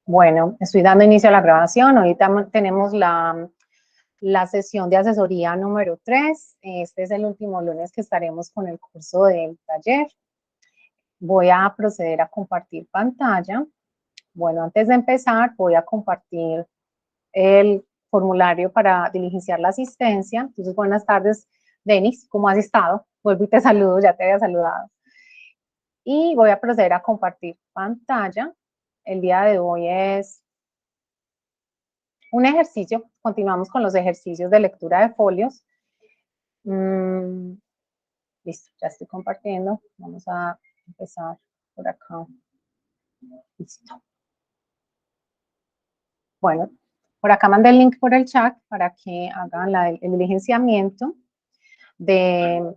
Bueno, estoy dando inicio a la grabación. Ahorita tenemos la sesión de asesoría número 3. Este es el último lunes que estaremos con el curso del taller. Voy a proceder a compartir pantalla. Bueno, antes de empezar, voy a compartir el formulario para diligenciar la asistencia. Entonces, buenas tardes, Denis, ¿cómo has estado? Vuelvo y te saludo, ya te había saludado. Y voy a proceder a compartir pantalla. El día de hoy es un ejercicio, continuamos con los ejercicios de lectura de folios. Listo, ya estoy compartiendo. Vamos a empezar por acá. Listo. Bueno, por acá mandé el link por el chat para que hagan el diligenciamiento de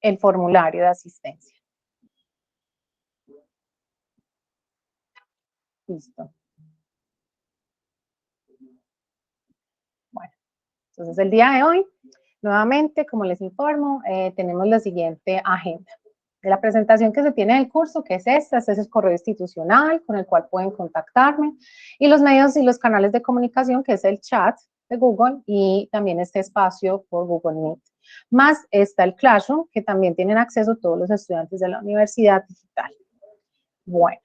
el formulario de asistencia. Listo. Bueno, entonces el día de hoy, nuevamente, como les informo, tenemos la siguiente agenda. De la presentación que se tiene del curso, que es esta, este es el correo institucional con el cual pueden contactarme, y los medios y los canales de comunicación, que es el chat de Google y también este espacio por Google Meet. Más está el Classroom, que también tienen acceso todos los estudiantes de la Universidad Digital. Bueno,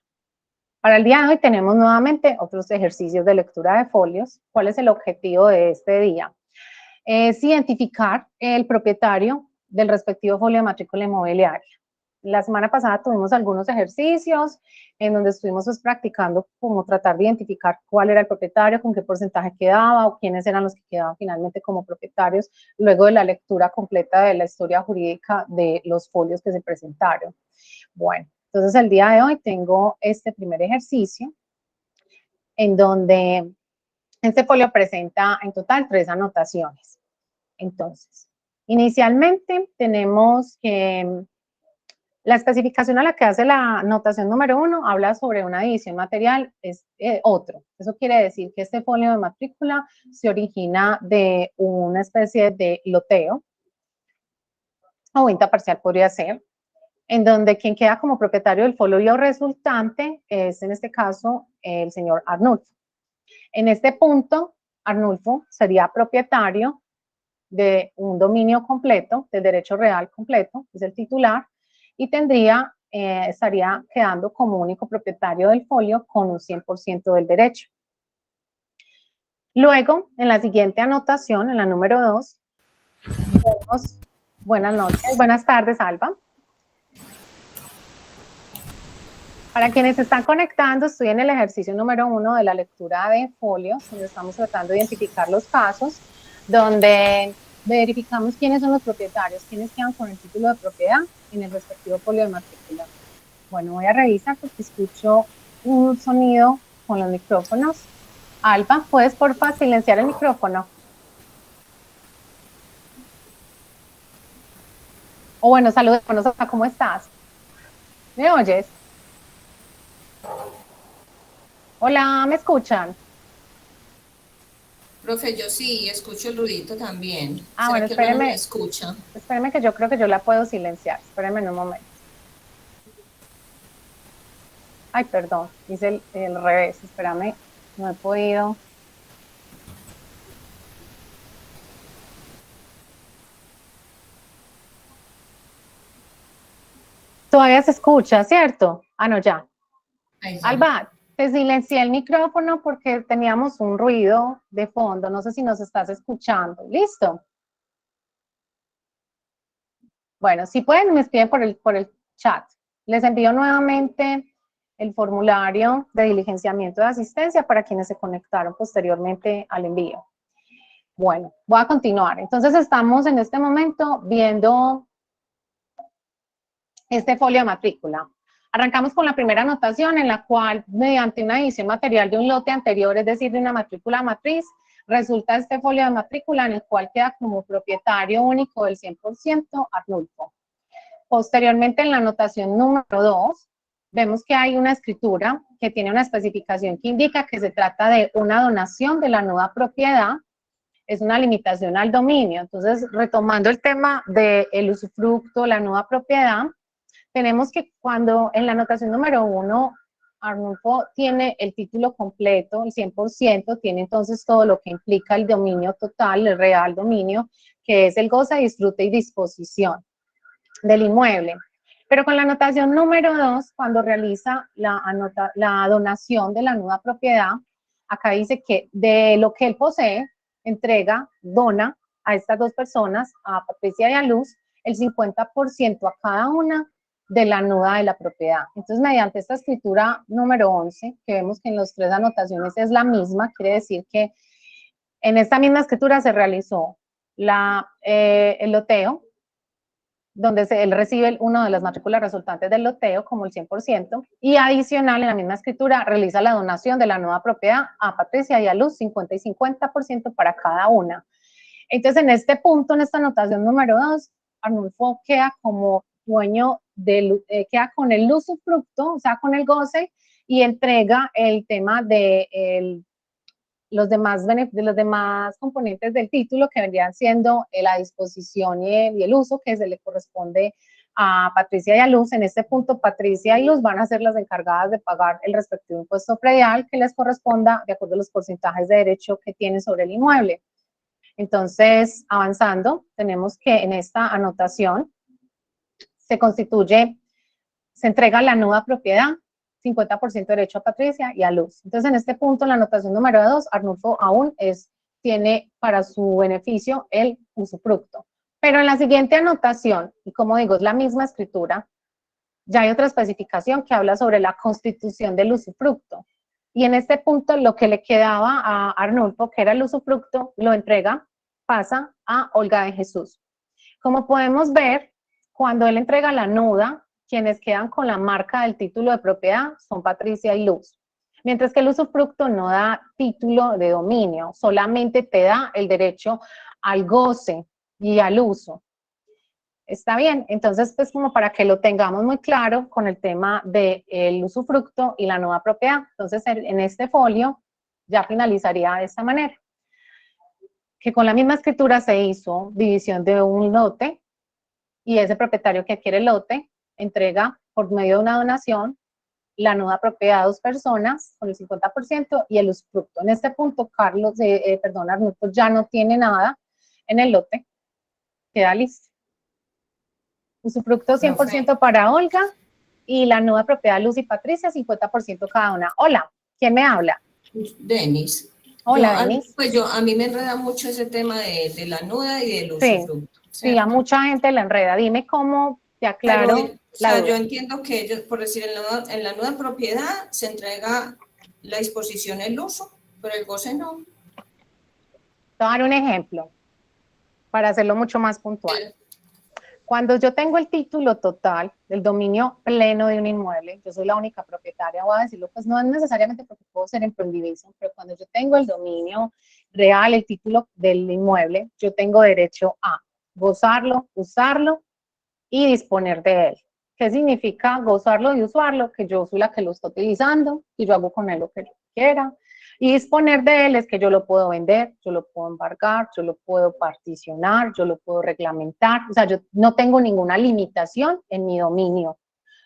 para el día de hoy tenemos nuevamente otros ejercicios de lectura de folios. ¿Cuál es el objetivo de este día? Es identificar el propietario del respectivo folio de matrícula inmobiliaria. La semana pasada tuvimos algunos ejercicios en donde estuvimos practicando cómo tratar de identificar cuál era el propietario, con qué porcentaje quedaba o quiénes eran los que quedaban finalmente como propietarios luego de la lectura completa de la historia jurídica de los folios que se presentaron. Bueno, entonces el día de hoy tengo este primer ejercicio en donde este folio presenta en total 3 anotaciones. Entonces, inicialmente tenemos que la especificación a la que hace la anotación número 1 habla sobre una división material, es otro. Eso quiere decir que este folio de matrícula se origina de una especie de loteo, o venta parcial podría ser, en donde quien queda como propietario del folio resultante es en este caso el señor Arnulfo. En este punto, Arnulfo sería propietario de un dominio completo, del derecho real completo, es el titular, y estaría quedando como único propietario del folio con un 100% del derecho. Luego, en la siguiente anotación, en la número 2, vemos, buenas noches, buenas tardes, Alba. Para quienes están conectando, estoy en el ejercicio número 1 de la lectura de folios, donde estamos tratando de identificar los casos, donde verificamos quiénes son los propietarios, quiénes quedan con el título de propiedad en el respectivo folio de matrícula. Bueno, voy a revisar porque escucho un sonido con los micrófonos. Alba, ¿puedes porfa silenciar el micrófono? O bueno, saludos, ¿cómo estás? ¿Me oyes? Hola, ¿me escuchan? Profe, yo sí escucho el ruidito también. Ah, ¿Será bueno, que Alba no me escucha? espéreme que yo creo que yo la puedo silenciar. Espéreme en un momento. Ay, perdón, hice el revés, espérame, no he podido. Todavía se escucha, ¿cierto? Ah, no, ya. Ahí ya. Alba, te silencié el micrófono porque teníamos un ruido de fondo, no sé si nos estás escuchando. ¿Listo? Bueno, si pueden, me escriben por el chat. Les envío nuevamente el formulario de diligenciamiento de asistencia para quienes se conectaron posteriormente al envío. Bueno, voy a continuar. Entonces estamos en este momento viendo este folio de matrícula. Arrancamos con la primera anotación en la cual, mediante una edición material de un lote anterior, es decir, de una matrícula matriz, resulta este folio de matrícula en el cual queda como propietario único del 100% Arnulfo. Posteriormente, en la anotación número 2, vemos que hay una escritura que tiene una especificación que indica que se trata de una donación de la nueva propiedad, es una limitación al dominio. Entonces, retomando el tema del usufructo, la nueva propiedad, tenemos que cuando en la anotación número 1 Arnulfo tiene el título completo, el 100%, tiene entonces todo lo que implica el dominio total, el real dominio, que es el goce, disfrute y disposición del inmueble. Pero con la anotación número 2, cuando realiza la donación de la nueva propiedad, acá dice que de lo que él posee, entrega, dona a estas dos personas, a Patricia y a Luz, el 50% a cada una de la nuda de la propiedad. Entonces, mediante esta escritura número 11, que vemos que en las tres anotaciones es la misma, quiere decir que en esta misma escritura se realizó el loteo, donde él recibe una de las matrículas resultantes del loteo como el 100%, y adicional en la misma escritura realiza la donación de la nueva propiedad a Patricia y a Luz, 50 y 50% para cada una. Entonces, en este punto, en esta anotación número 2, Arnulfo queda como dueño, queda con el usufructo, o sea, con el goce, y entrega el tema de los demás componentes del título, que vendrían siendo la disposición y el uso, que se le corresponde a Patricia y a Luz. En este punto, Patricia y Luz van a ser las encargadas de pagar el respectivo impuesto predial que les corresponda de acuerdo a los porcentajes de derecho que tienen sobre el inmueble. Entonces, avanzando, tenemos que en esta anotación se entrega la nueva propiedad, 50% derecho a Patricia y a Luz. Entonces, en este punto, en la anotación número 2, Arnulfo aún tiene para su beneficio el usufructo. Pero en la siguiente anotación, y como digo, es la misma escritura, ya hay otra especificación que habla sobre la constitución del usufructo. Y en este punto, lo que le quedaba a Arnulfo, que era el usufructo, lo entrega, pasa a Olga de Jesús. Como podemos ver, cuando él entrega la nuda, quienes quedan con la marca del título de propiedad son Patricia y Luz. Mientras que el usufructo no da título de dominio, solamente te da el derecho al goce y al uso. ¿Está bien? Entonces, pues como para que lo tengamos muy claro con el tema del usufructo y la nueva propiedad. Entonces, en este folio ya finalizaría de esta manera. Que con la misma escritura se hizo división de un lote y ese propietario que adquiere el lote entrega por medio de una donación la nueva propiedad a dos personas con el 50% y el usufructo. En este punto, Arnulfo ya no tiene nada en el lote, queda listo. Usufructo 100% para Olga y la nueva propiedad Luz y Patricia, 50% cada una. Hola, ¿quién me habla? Denis. Hola, Denis. Pues a mí me enreda mucho ese tema de la nuda y del usufructo. Sí, a mucha gente la enreda. Dime cómo te aclaro. Pero, o sea, yo entiendo que ellos, por decir, en la nueva propiedad se entrega la disposición, el uso, pero el goce no. Te voy a dar un ejemplo para hacerlo mucho más puntual. Cuando yo tengo el título total del dominio pleno de un inmueble, yo soy la única propietaria, voy a decirlo, pues no es necesariamente porque puedo ser emprendimiento, pero cuando yo tengo el dominio real, el título del inmueble, yo tengo derecho a gozarlo, usarlo y disponer de él. ¿Qué significa gozarlo y usarlo? Que yo soy la que lo está utilizando y yo hago con él lo que yo quiera. Y disponer de él es que yo lo puedo vender, yo lo puedo embargar, yo lo puedo particionar, yo lo puedo reglamentar. O sea, yo no tengo ninguna limitación en mi dominio.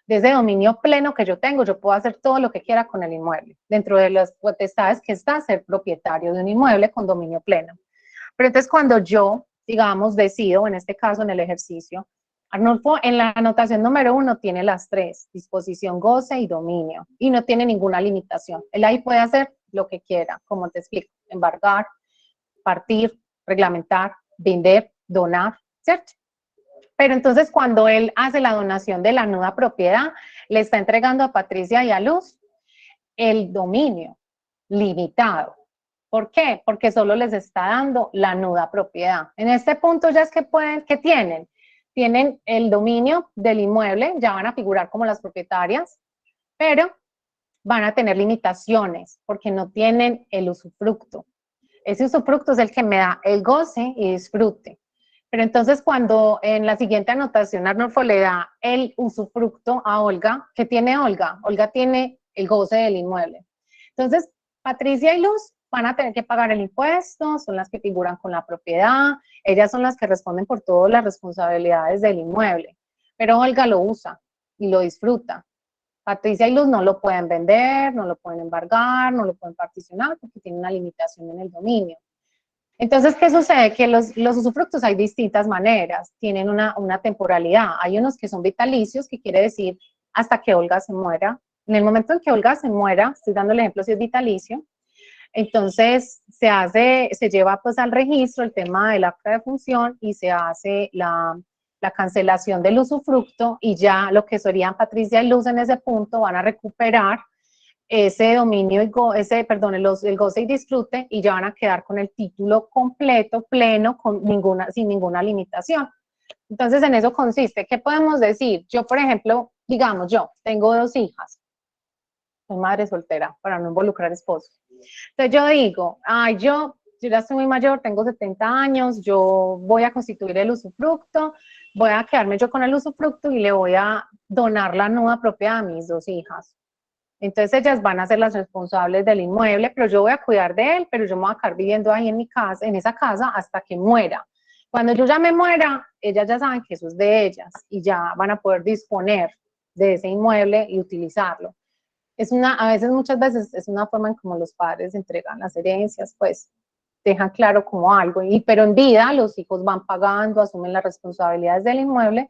Desde dominio pleno que yo tengo, yo puedo hacer todo lo que quiera con el inmueble. Dentro de las potestades que está ser propietario de un inmueble con dominio pleno. Pero entonces cuando yo, digamos, decido, en este caso en el ejercicio, Arnulfo en la anotación número 1 tiene las tres, disposición, goce y dominio, y no tiene ninguna limitación. Él ahí puede hacer lo que quiera, como te explico, embargar, partir, reglamentar, vender, donar, ¿cierto? Pero entonces cuando él hace la donación de la nueva propiedad, le está entregando a Patricia y a Luz el dominio limitado. ¿Por qué? Porque solo les está dando la nuda propiedad. En este punto ya es que ¿qué tienen? Tienen el dominio del inmueble, ya van a figurar como las propietarias, pero van a tener limitaciones porque no tienen el usufructo. Ese usufructo es el que me da el goce y disfrute. Pero entonces cuando en la siguiente anotación Arnulfo le da el usufructo a Olga, ¿qué tiene Olga? Olga tiene el goce del inmueble. Entonces, Patricia y Luz van a tener que pagar el impuesto, son las que figuran con la propiedad, ellas son las que responden por todas las responsabilidades del inmueble, pero Olga lo usa y lo disfruta. Patricia y Luz no lo pueden vender, no lo pueden embargar, no lo pueden particionar porque tiene una limitación en el dominio. Entonces, ¿qué sucede? Que los usufructos hay distintas maneras, tienen una temporalidad. Hay unos que son vitalicios, que quiere decir hasta que Olga se muera. En el momento en que Olga se muera, estoy dando el ejemplo si es vitalicio, entonces se lleva pues al registro el tema del acta de función y se hace la cancelación del usufructo y ya lo que serían Patricia y Luz en ese punto van a recuperar ese dominio, el goce y disfrute, y ya van a quedar con el título completo, pleno, sin ninguna limitación. Entonces, en eso consiste. ¿Qué podemos decir? Yo, por ejemplo, digamos, yo tengo 2 hijas, soy madre soltera, para no involucrar esposos. Entonces, yo digo, ay, yo ya estoy muy mayor, tengo 70 años, yo voy a constituir el usufructo, voy a quedarme yo con el usufructo y le voy a donar la nuda propiedad a mis 2 hijas. Entonces ellas van a ser las responsables del inmueble, pero yo voy a cuidar de él, pero yo me voy a quedar viviendo ahí en mi casa, en esa casa, hasta que muera. Cuando yo ya me muera, ellas ya saben que eso es de ellas y ya van a poder disponer de ese inmueble y utilizarlo. Muchas veces es una forma en como los padres entregan las herencias, pues dejan claro como algo, pero en vida los hijos van pagando, asumen las responsabilidades del inmueble,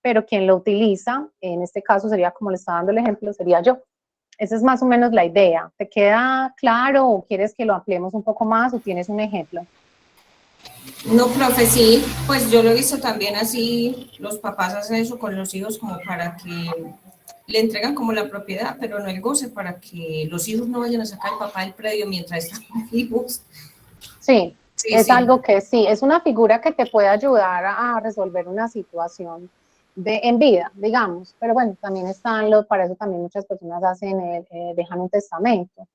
pero quien lo utiliza, en este caso sería, como le estaba dando el ejemplo, sería yo. Esa es más o menos la idea. ¿Te queda claro o quieres que lo ampliemos un poco más o tienes un ejemplo? No, profe, sí, pues yo lo he visto también así, los papás hacen eso con los hijos como para que le entregan como la propiedad, pero no el goce, para que los hijos no vayan a sacar al papá del predio mientras están vivos. Sí, es algo que sí, es una figura que te puede ayudar a resolver una situación en vida, digamos, pero bueno, también para eso también muchas personas dejan un testamento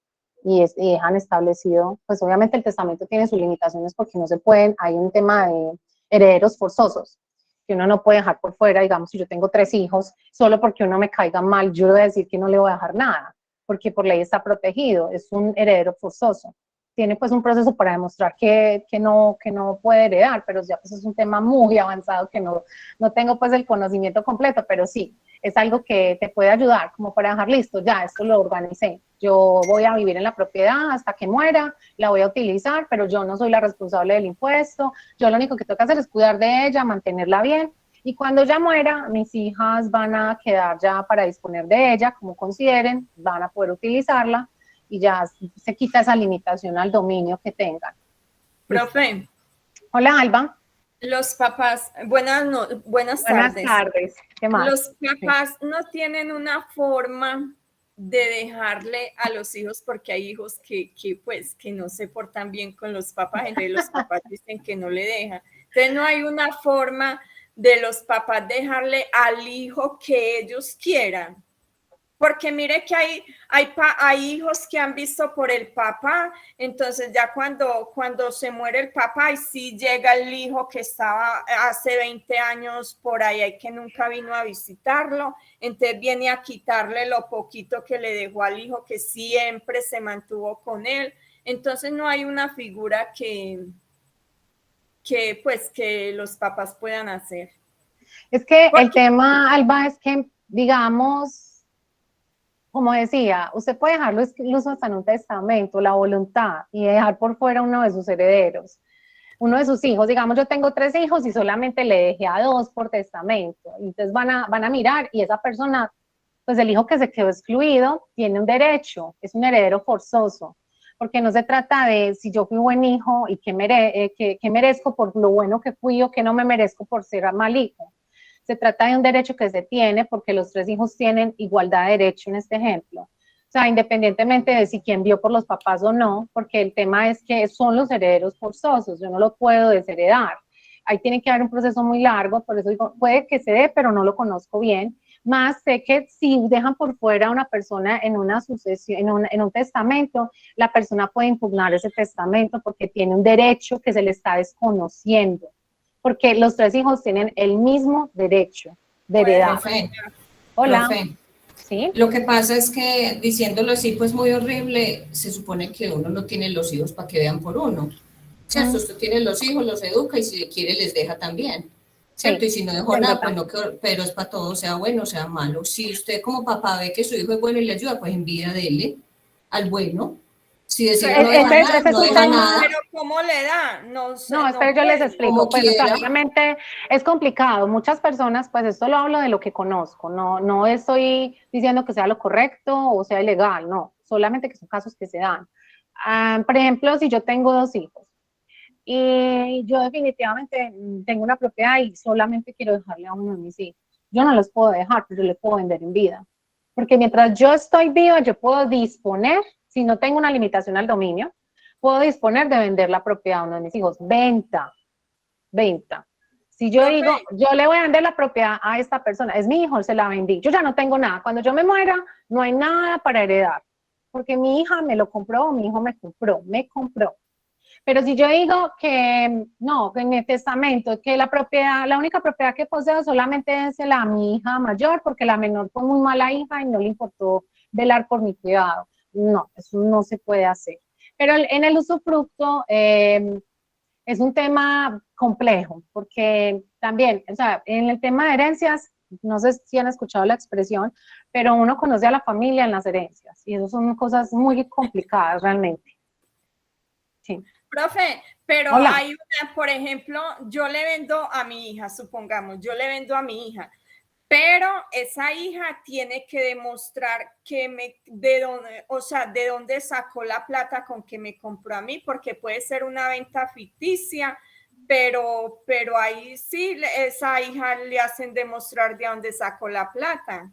y dejan establecido, pues obviamente el testamento tiene sus limitaciones porque no se pueden, hay un tema de herederos forzosos, que uno no puede dejar por fuera, digamos, si yo tengo 3 hijos, solo porque uno me caiga mal, yo le voy a decir que no le voy a dejar nada, porque por ley está protegido, es un heredero forzoso. Tiene pues un proceso para demostrar que no puede heredar, pero ya pues es un tema muy avanzado que no tengo pues el conocimiento completo, pero sí, es algo que te puede ayudar como para dejar listo, ya esto lo organicé, yo voy a vivir en la propiedad hasta que muera, la voy a utilizar, pero yo no soy la responsable del impuesto, yo lo único que tengo que hacer es cuidar de ella, mantenerla bien, y cuando ya muera, mis hijas van a quedar ya para disponer de ella, como consideren, van a poder utilizarla, y ya se quita esa limitación al dominio que tengan. Profe. Hola, Alba. Los papás, buenas tardes. Buenas tardes. ¿Qué más? Los papás no tienen una forma de dejarle a los hijos, porque hay hijos que no se portan bien con los papás, entonces los papás dicen que no le dejan. Entonces no hay una forma de los papás dejarle al hijo que ellos quieran. Porque mire que hay hijos que han visto por el papá, entonces ya cuando se muere el papá y sí llega el hijo que estaba hace 20 años por ahí que nunca vino a visitarlo, entonces viene a quitarle lo poquito que le dejó al hijo que siempre se mantuvo con él. Entonces no hay una figura que los papás puedan hacer. Es que el tema, Alba, es que, digamos, como decía, usted puede dejarlo incluso hasta en un testamento, la voluntad, y dejar por fuera uno de sus herederos, uno de sus hijos. Digamos, yo tengo 3 hijos y solamente le dejé a 2 por testamento. Entonces van a mirar y esa persona, pues el hijo que se quedó excluido, tiene un derecho, es un heredero forzoso. Porque no se trata de si yo fui buen hijo y qué merezco por lo bueno que fui o qué no me merezco por ser mal hijo. Se trata de un derecho que se tiene porque los 3 hijos tienen igualdad de derecho en este ejemplo. O sea, independientemente de si quien vio por los papás o no, porque el tema es que son los herederos forzosos, yo no lo puedo desheredar. Ahí tiene que haber un proceso muy largo, por eso digo, puede que se dé, pero no lo conozco bien. Más sé que si dejan por fuera a una persona en una sucesión, en un testamento, la persona puede impugnar ese testamento porque tiene un derecho que se le está desconociendo. Porque los 3 hijos tienen el mismo derecho de heredar. Profe, hola. Profe, ¿sí? Lo que pasa es que, diciéndolo así, pues muy horrible, se supone que uno no tiene los hijos para que vean por uno. ¿Cierto? Usted tiene los hijos, los educa y si quiere les deja también. ¿cierto? Sí, Y si no dejó sí, nada, total. pues no, pero es para todo, sea bueno, sea malo. Si usted como papá ve que su hijo es bueno y le ayuda, pues en vida dele al bueno. Si decide no dejar nada, Ese es no un deja tema. nada, Pero ¿cómo le da? No sé, No, no espero yo les puede. explico, como pues, o sea, quiera. obviamente es complicado. Muchas personas, pues, esto lo hablo de lo que conozco, no estoy diciendo que sea lo correcto o sea ilegal, no, solamente que son casos que se dan. Por ejemplo, si yo tengo 2 hijos y yo definitivamente tengo una propiedad y solamente quiero dejarle a uno de mis hijos, yo no los puedo dejar, pero yo le puedo vender en vida. Porque mientras yo estoy viva, yo puedo disponer, si no tengo una limitación al dominio, puedo disponer de vender la propiedad a uno de mis hijos. Venta. Si yo Profe, digo, yo le voy a vender la propiedad a esta persona, es mi hijo, se la vendí, yo ya no tengo nada. Cuando yo me muera, no hay nada para heredar, porque mi hija me lo compró, mi hijo me compró. Pero si yo digo que no, que en mi testamento, que la propiedad, la única propiedad que poseo solamente es la mi hija mayor, porque la menor fue muy mala hija y no le importó velar por mi cuidado. No, eso no se puede hacer. Pero en el usufructo es un tema complejo, porque también, o sea, en el tema de herencias, no sé si han escuchado la expresión, pero uno conoce a la familia en las herencias, y eso son cosas muy complicadas realmente. Sí. profe, pero Hola. hay una, por ejemplo, yo le vendo a mi hija, supongamos, yo le vendo a mi hija, pero esa hija tiene que demostrar de dónde, o sea, de dónde sacó la plata con que me compró a mí, porque puede ser una venta ficticia, pero ahí sí, esa hija le hacen demostrar de dónde sacó la plata.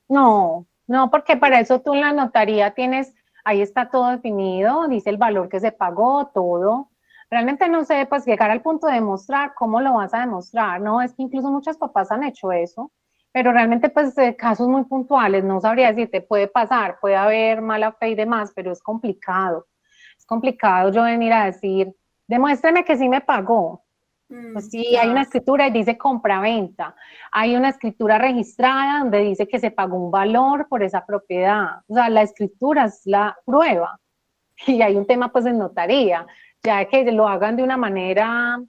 No, porque para eso tú en la notaría tienes, ahí está todo definido, dice el valor que se pagó, todo. Realmente no sé, pues llegar al punto de demostrar, ¿cómo lo vas a demostrar? No, es que incluso muchos papás han hecho eso, pero realmente pues casos muy puntuales, no sabría decirte, puede pasar, puede haber mala fe y demás, pero es complicado. Es complicado yo venir a decir, demuéstreme que sí me pagó. Pues sí, hay una escritura y dice compraventa. Hay una escritura registrada donde dice que se pagó un valor por esa propiedad. O sea, la escritura es la prueba. Y hay un tema pues en notaría, ya que lo hagan de una manera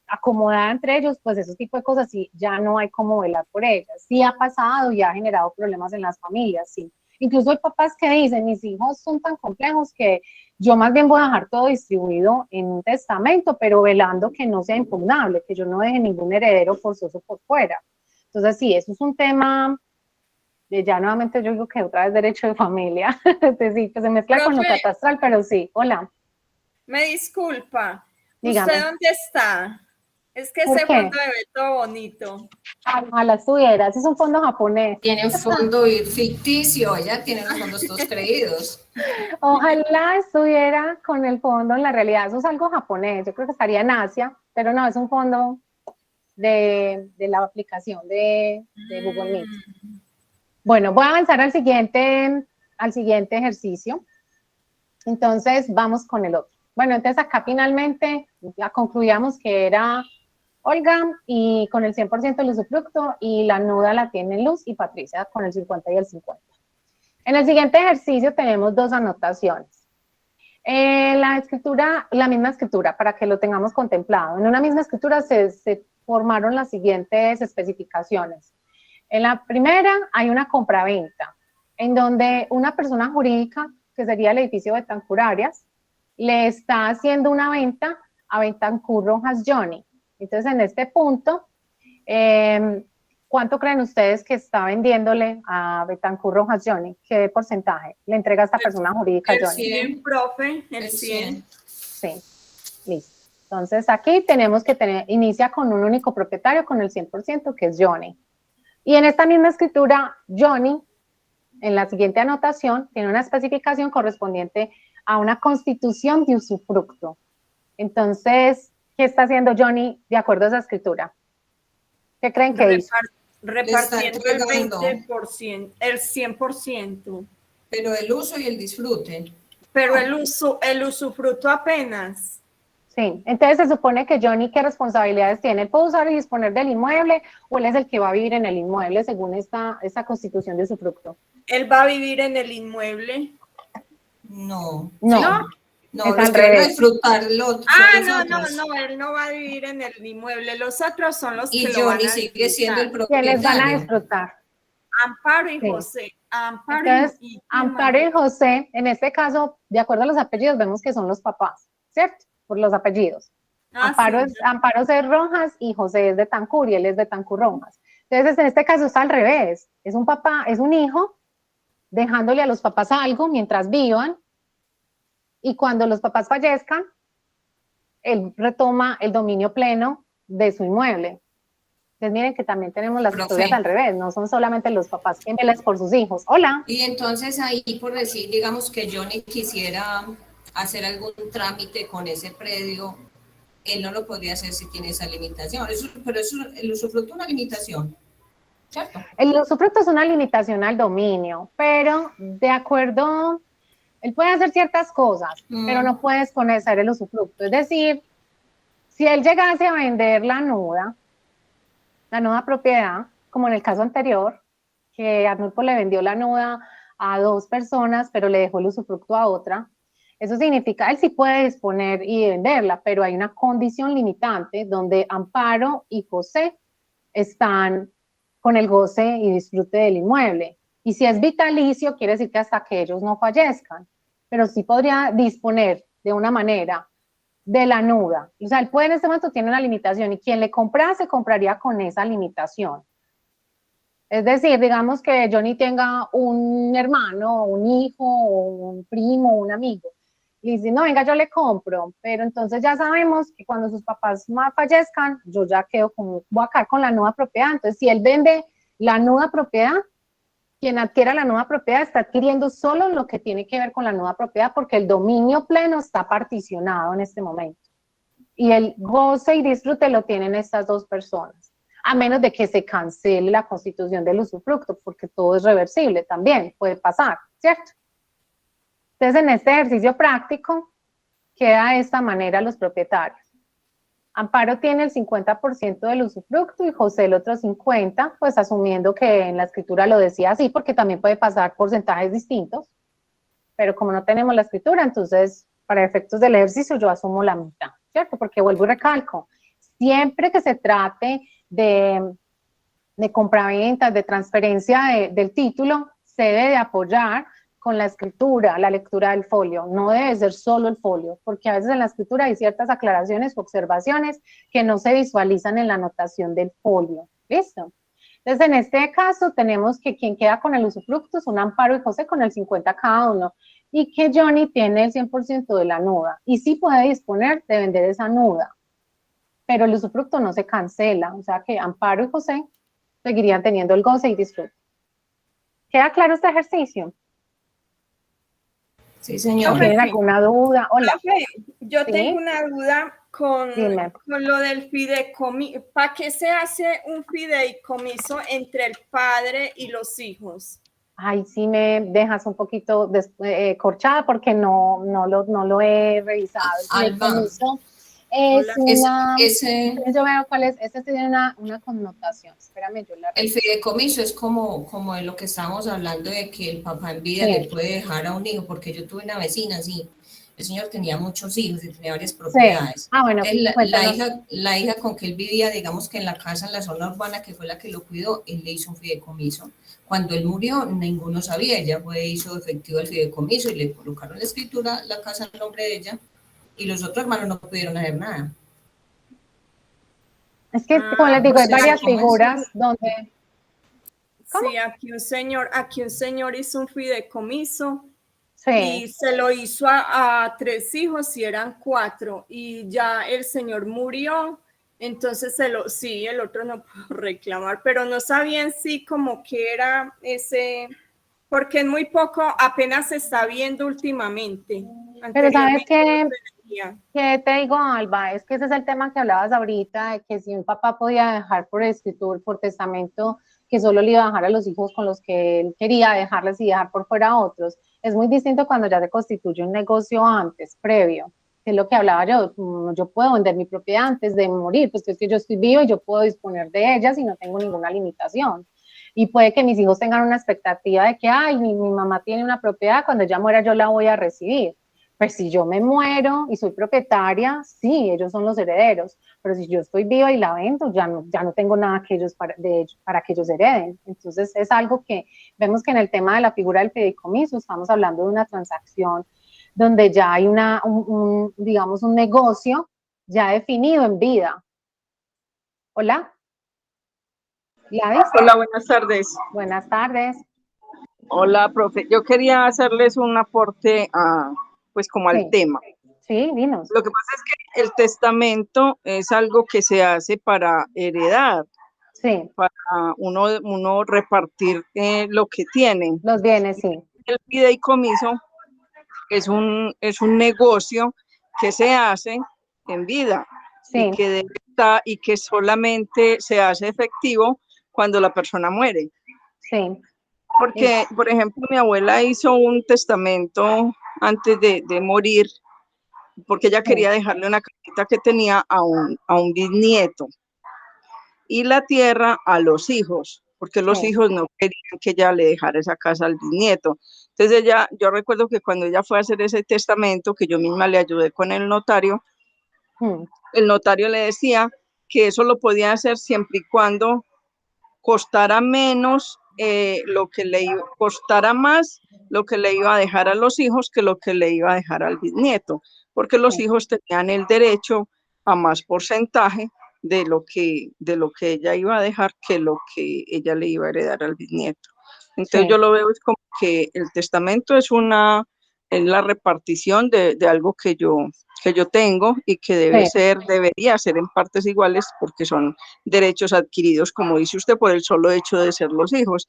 acomodada entre ellos, pues ese tipo de cosas sí, ya no hay cómo velar por ellas. Sí ha pasado y ha generado problemas en las familias, sí. Incluso hay papás que dicen, mis hijos son tan complejos que yo más bien voy a dejar todo distribuido en un testamento, pero velando que no sea impugnable, que yo no deje ningún heredero forzoso por fuera. Entonces sí, eso es un tema de ya nuevamente yo digo que otra vez derecho de familia, sí, que se mezcla con lo Profe, catastral, pero sí, hola, me disculpa, ¿usted dígame, dónde está? Es que ¿por ese fondo qué? de ve todo bonito. Ojalá estuvieras, es un fondo japonés. Tiene un fondo ficticio, ella tiene los fondos todos creídos. Ojalá estuviera con el fondo en la realidad. Eso es algo japonés. Yo creo que estaría en Asia, pero no, es un fondo de la aplicación de Google Meet. Bueno, voy a avanzar al siguiente ejercicio. Entonces, vamos con el otro. Bueno, entonces acá finalmente ya concluíamos que era Olga y con el 100% del usufructo y la nuda la tienen Luz y Patricia con el 50 y el 50. En el siguiente ejercicio tenemos 2 anotaciones. La escritura, la misma escritura, para que lo tengamos contemplado. En una misma escritura se formaron las siguientes especificaciones. En la primera hay una compraventa, en donde una persona jurídica, que sería el edificio Betancur Arias, le está haciendo una venta a Betancur Rojas Johnny. Entonces, en este punto, ¿cuánto creen ustedes que está vendiéndole a Betancur Rojas Johnny? ¿Qué porcentaje le entrega a esta persona jurídica El Johnny? 100, profe, el El 100. 100. Sí, listo. Entonces aquí tenemos que inicia con un único propietario con el 100%, que es Johnny. Y en esta misma escritura, Johnny, en la siguiente anotación, tiene una especificación correspondiente a una constitución de usufructo. Entonces, ¿qué está haciendo Johnny de acuerdo a esa escritura? ¿Qué creen que hizo? Repartiendo el entregando. 20%, el 100%. Pero el uso y el disfrute. Pero el usufructo apenas. Sí, entonces se supone que Johnny, ¿qué responsabilidades tiene? Él puede usar y disponer del inmueble o él es el que va a vivir en el inmueble según esta constitución de usufructo. Él va a vivir en el inmueble. No. No, ¿No? No, Es los al que van a revés. disfrutar son No, los otros. no, él no va a vivir en el inmueble, los otros son los Y que lo van Johnny a sigue siendo el disfrutar. ¿Quiénes van a propietario. disfrutar? Amparo y Sí. José, Amparo Entonces, y ¿quién más? Amparo y José, en este caso, de acuerdo a los apellidos, vemos que son los papás, ¿cierto? Por los apellidos. Amparo, Sí. Amparo es Rojas y José es de Tancur y él es de Tancur Rojas. Entonces, en este caso está al revés. Es un papá, es un hijo dejándole a los papás algo mientras vivan y cuando los papás fallezcan, él retoma el dominio pleno de su inmueble. Entonces miren que también tenemos las Profe. historias al revés, no son solamente los papás que velan por sus hijos. Hola. Y entonces ahí, por decir, digamos que Johnny quisiera hacer algún trámite con ese predio, él no lo podría hacer si tiene esa limitación. Pero eso, el usufructo es una limitación, ¿cierto? El usufructo es una limitación al dominio, pero de acuerdo, él puede hacer ciertas cosas, pero no puede exponer el usufructo. Es decir, si él llegase a vender la nuda propiedad, como en el caso anterior, que Arnulfo le vendió la nuda a 2 personas, pero le dejó el usufructo a otra, eso significa, él sí puede disponer y venderla, pero hay una condición limitante donde Amparo y José están con el goce y disfrute del inmueble. Y si es vitalicio, quiere decir que hasta que ellos no fallezcan, pero sí podría disponer de una manera de la nuda. O sea, él puede en este momento tiene una limitación y quien le comprase, compraría con esa limitación. Es decir, digamos que Johnny tenga un hermano, un hijo, un primo, un amigo. Y dice, no, venga, yo le compro. Pero entonces ya sabemos que cuando sus papás más fallezcan, yo ya quedo como, voy a quedar con la nueva propiedad. Entonces, si él vende la nueva propiedad, quien adquiera la nueva propiedad está adquiriendo solo lo que tiene que ver con la nueva propiedad porque el dominio pleno está particionado en este momento. Y el goce y disfrute lo tienen estas 2 personas, a menos de que se cancele la constitución del usufructo, porque todo es reversible también, puede pasar, ¿cierto? Entonces, en este ejercicio práctico, queda de esta manera los propietarios. Amparo tiene el 50% del usufructo y José el otro 50%, pues asumiendo que en la escritura lo decía así, porque también puede pasar porcentajes distintos, pero como no tenemos la escritura, entonces, para efectos del ejercicio, yo asumo la mitad, ¿cierto? Porque vuelvo y recalco, siempre que se trate de compraventas, de transferencia del título, se debe de apoyar con la escritura, la lectura del folio, no debe ser solo el folio, porque a veces en la escritura hay ciertas aclaraciones o observaciones que no se visualizan en la anotación del folio, ¿listo? Entonces, en este caso, tenemos que quien queda con el usufructo son Amparo y José con el 50 cada uno, y que Johnny tiene el 100% de la nuda, y sí puede disponer de vender esa nuda, pero el usufructo no se cancela, o sea que Amparo y José seguirían teniendo el goce y disfrute. ¿Queda claro este ejercicio? Sí, señor. ¿Tienen alguna duda? Hola. Yo ¿Sí? tengo una duda con lo del fideicomiso. ¿Para qué se hace un fideicomiso entre el padre y los hijos? Ay, sí me dejas un poquito corchada porque no lo he revisado. El fideicomiso es una... yo veo cuál es, este tiene una connotación. Espérame, yo la reviso. El fideicomiso es como de lo que estábamos hablando de que el papá en vida le puede dejar a un hijo, porque yo tuve una vecina, sí, el señor tenía muchos hijos y tenía varias propiedades. Sí. Ah, bueno, la hija con que él vivía, digamos que en la casa, en la zona urbana, que fue la que lo cuidó, él le hizo un fideicomiso. Cuando él murió, ninguno sabía, ella hizo efectivo el fideicomiso y le colocaron la escritura, la casa en nombre de ella, y los otros hermanos no pudieron hacer nada. Es que, como les digo, hay varias figuras donde... ¿Cómo? Sí, aquí un señor hizo un fideicomiso. Sí. Y se lo hizo a 3 hijos y eran 4 y ya el señor murió, entonces el otro no pudo reclamar, pero no sabían si como que era ese, porque es muy poco, apenas se está viendo últimamente. Pero sabes qué te digo, Alba, es que ese es el tema que hablabas ahorita, de que si un papá podía dejar por escritura, por testamento, que solo le iba a dejar a los hijos con los que él quería dejarles y dejar por fuera a otros. Es muy distinto cuando ya se constituye un negocio antes, previo, que es lo que hablaba yo puedo vender mi propiedad antes de morir, pues es que yo estoy vivo y yo puedo disponer de ellas y no tengo ninguna limitación. Y puede que mis hijos tengan una expectativa de que, ay, mi mamá tiene una propiedad, cuando ella muera yo la voy a recibir. Pues si yo me muero y soy propietaria, sí, ellos son los herederos, pero si yo estoy viva y la vendo, ya no tengo nada que ellos para que ellos hereden. Entonces es algo que vemos que en el tema de la figura del fideicomiso estamos hablando de una transacción donde ya hay digamos, un negocio ya definido en vida. Hola. Gladys. Hola, buenas tardes. Buenas tardes. Hola, profe. Yo quería hacerles un aporte pues como al tema. Sí, dinos. Lo que pasa es que el testamento es algo que se hace para heredar. Sí. Para uno repartir lo que tiene. Los bienes, sí. El fideicomiso es un negocio que se hace en vida, sí, y que solamente se hace efectivo cuando la persona muere. Sí. Porque, por ejemplo, mi abuela hizo un testamento antes de morir, porque ella quería dejarle una casita que tenía a un bisnieto y la tierra a los hijos, porque los hijos no querían que ella le dejara esa casa al bisnieto. Entonces yo recuerdo que cuando ella fue a hacer ese testamento, que yo misma le ayudé con el notario le decía que eso lo podía hacer siempre y cuando costara menos, costara más lo que le iba a dejar a los hijos que lo que le iba a dejar al bisnieto, porque los hijos tenían el derecho a más porcentaje de lo que ella iba a dejar que lo que ella le iba a heredar al bisnieto. Entonces yo lo veo es como que el testamento es la repartición de algo que yo tengo y que debería ser en partes iguales porque son derechos adquiridos, como dice usted, por el solo hecho de ser los hijos.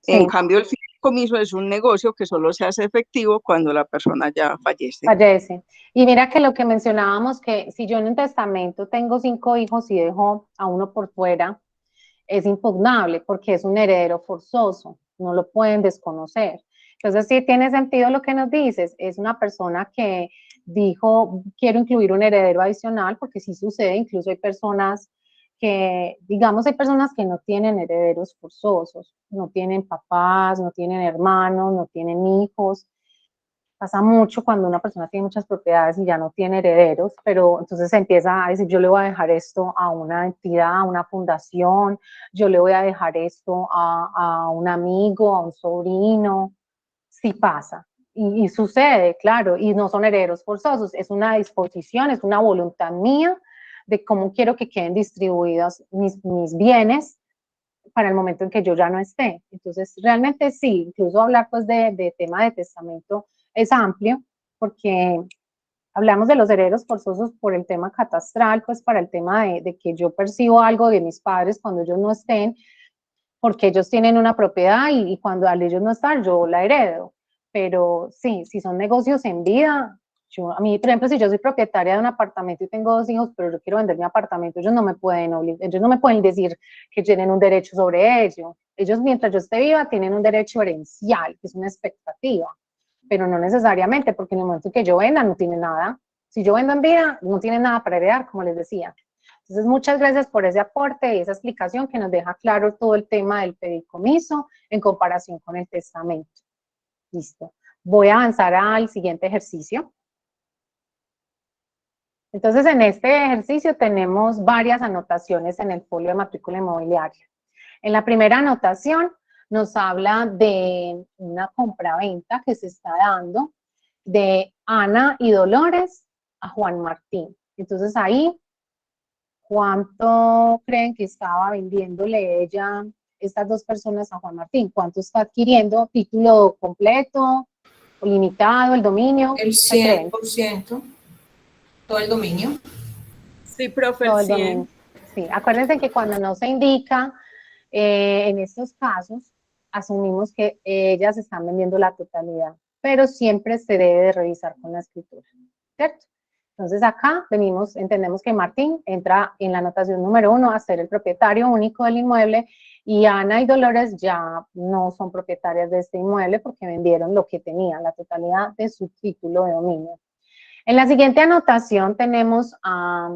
En cambio, el fideicomiso es un negocio que solo se hace efectivo cuando la persona ya fallece. Fallece. Y mira que lo que mencionábamos, que si yo en un testamento tengo 5 hijos y dejo a uno por fuera, es impugnable porque es un heredero forzoso, no lo pueden desconocer. Entonces sí tiene sentido lo que nos dices, es una persona que dijo, quiero incluir un heredero adicional, porque sí sucede, incluso hay personas que, digamos, hay personas que no tienen herederos forzosos, no tienen papás, no tienen hermanos, no tienen hijos. Pasa mucho cuando una persona tiene muchas propiedades y ya no tiene herederos, pero entonces se empieza a decir, yo le voy a dejar esto a una entidad, a una fundación, yo le voy a dejar esto a un amigo, a un sobrino. Sí pasa, y sucede, claro, y no son herederos forzosos, es una disposición, es una voluntad mía de cómo quiero que queden distribuidos mis bienes para el momento en que yo ya no esté. Entonces, realmente sí, incluso hablar pues de tema de testamento es amplio, porque hablamos de los herederos forzosos por el tema catastral, pues para el tema de que yo percibo algo de mis padres cuando ellos no estén, porque ellos tienen una propiedad y cuando al ellos no estar, yo la heredo. Pero sí, si son negocios en vida, a mí, por ejemplo, si yo soy propietaria de un apartamento y tengo 2 hijos, pero yo quiero vender mi apartamento, ellos no me pueden decir que tienen un derecho sobre ello. Ellos, mientras yo esté viva, tienen un derecho herencial, que es una expectativa, pero no necesariamente, porque en el momento que yo venda, no tiene nada. Si yo vendo en vida, no tiene nada para heredar, como les decía. Entonces, muchas gracias por ese aporte y esa explicación que nos deja claro todo el tema del fideicomiso en comparación con el testamento. Listo. Voy a avanzar al siguiente ejercicio. Entonces, en este ejercicio tenemos varias anotaciones en el folio de matrícula inmobiliaria. En la primera anotación nos habla de una compraventa que se está dando de Ana y Dolores a Juan Martín. Entonces, ahí, ¿cuánto creen que estaba vendiéndole ella, estas 2 personas, a Juan Martín? ¿Cuánto está adquiriendo? ¿Título completo, limitado, el dominio? El 100%, todo el dominio. Sí, profe, Todo el el 100. dominio. Sí, acuérdense que cuando no se indica, en estos casos, asumimos que ellas están vendiendo la totalidad, pero siempre se debe de revisar con la escritura, ¿cierto? Entonces acá entendemos que Martín entra en la anotación número 1 a ser el propietario único del inmueble y Ana y Dolores ya no son propietarias de este inmueble porque vendieron lo que tenían, la totalidad de su título de dominio. En la siguiente anotación tenemos a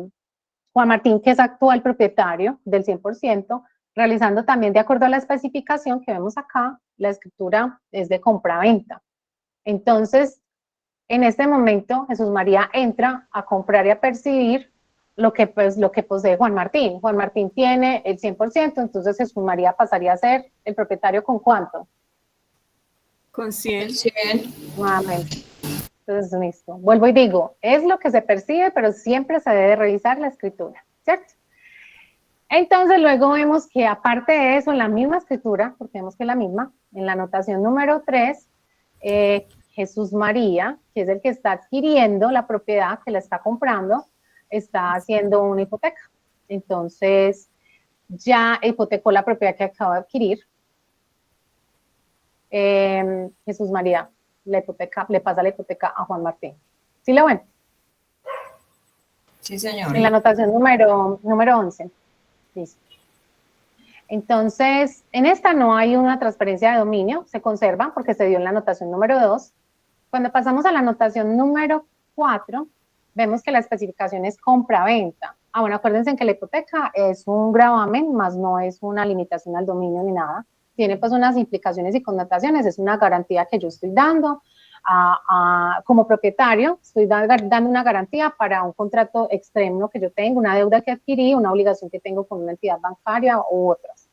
Juan Martín, que es actual propietario del 100%, realizando también de acuerdo a la especificación que vemos acá, la escritura es de compra-venta. Entonces, En este momento, Jesús María entra a comprar y a percibir lo que posee Juan Martín. Juan Martín tiene el 100%, entonces Jesús María pasaría a ser el propietario ¿con cuánto? Con 100. 100. Nuevamente. Entonces, listo. Vuelvo y digo, es lo que se percibe, pero siempre se debe revisar la escritura, ¿cierto? Entonces, luego vemos que aparte de eso, en la misma escritura, porque vemos que es la misma, en la anotación número 3, Jesús María, que es el que está adquiriendo la propiedad, que la está comprando, está haciendo una hipoteca. Entonces, ya hipotecó la propiedad que acaba de adquirir. Jesús María le pasa la hipoteca a Juan Martín. ¿Sí lo ven? Sí, señor. En la anotación número 11. Listo. Entonces, en esta no hay una transferencia de dominio, se conserva porque se dio en la anotación número 2. Cuando pasamos a la anotación número 4, vemos que la especificación es compra-venta. Bueno, acuérdense que la hipoteca es un gravamen, más no es una limitación al dominio ni nada. Tiene pues unas implicaciones y connotaciones, es una garantía que yo estoy dando como propietario, estoy dando una garantía para un contrato extremo que yo tengo, una deuda que adquirí, una obligación que tengo con una entidad bancaria u otras.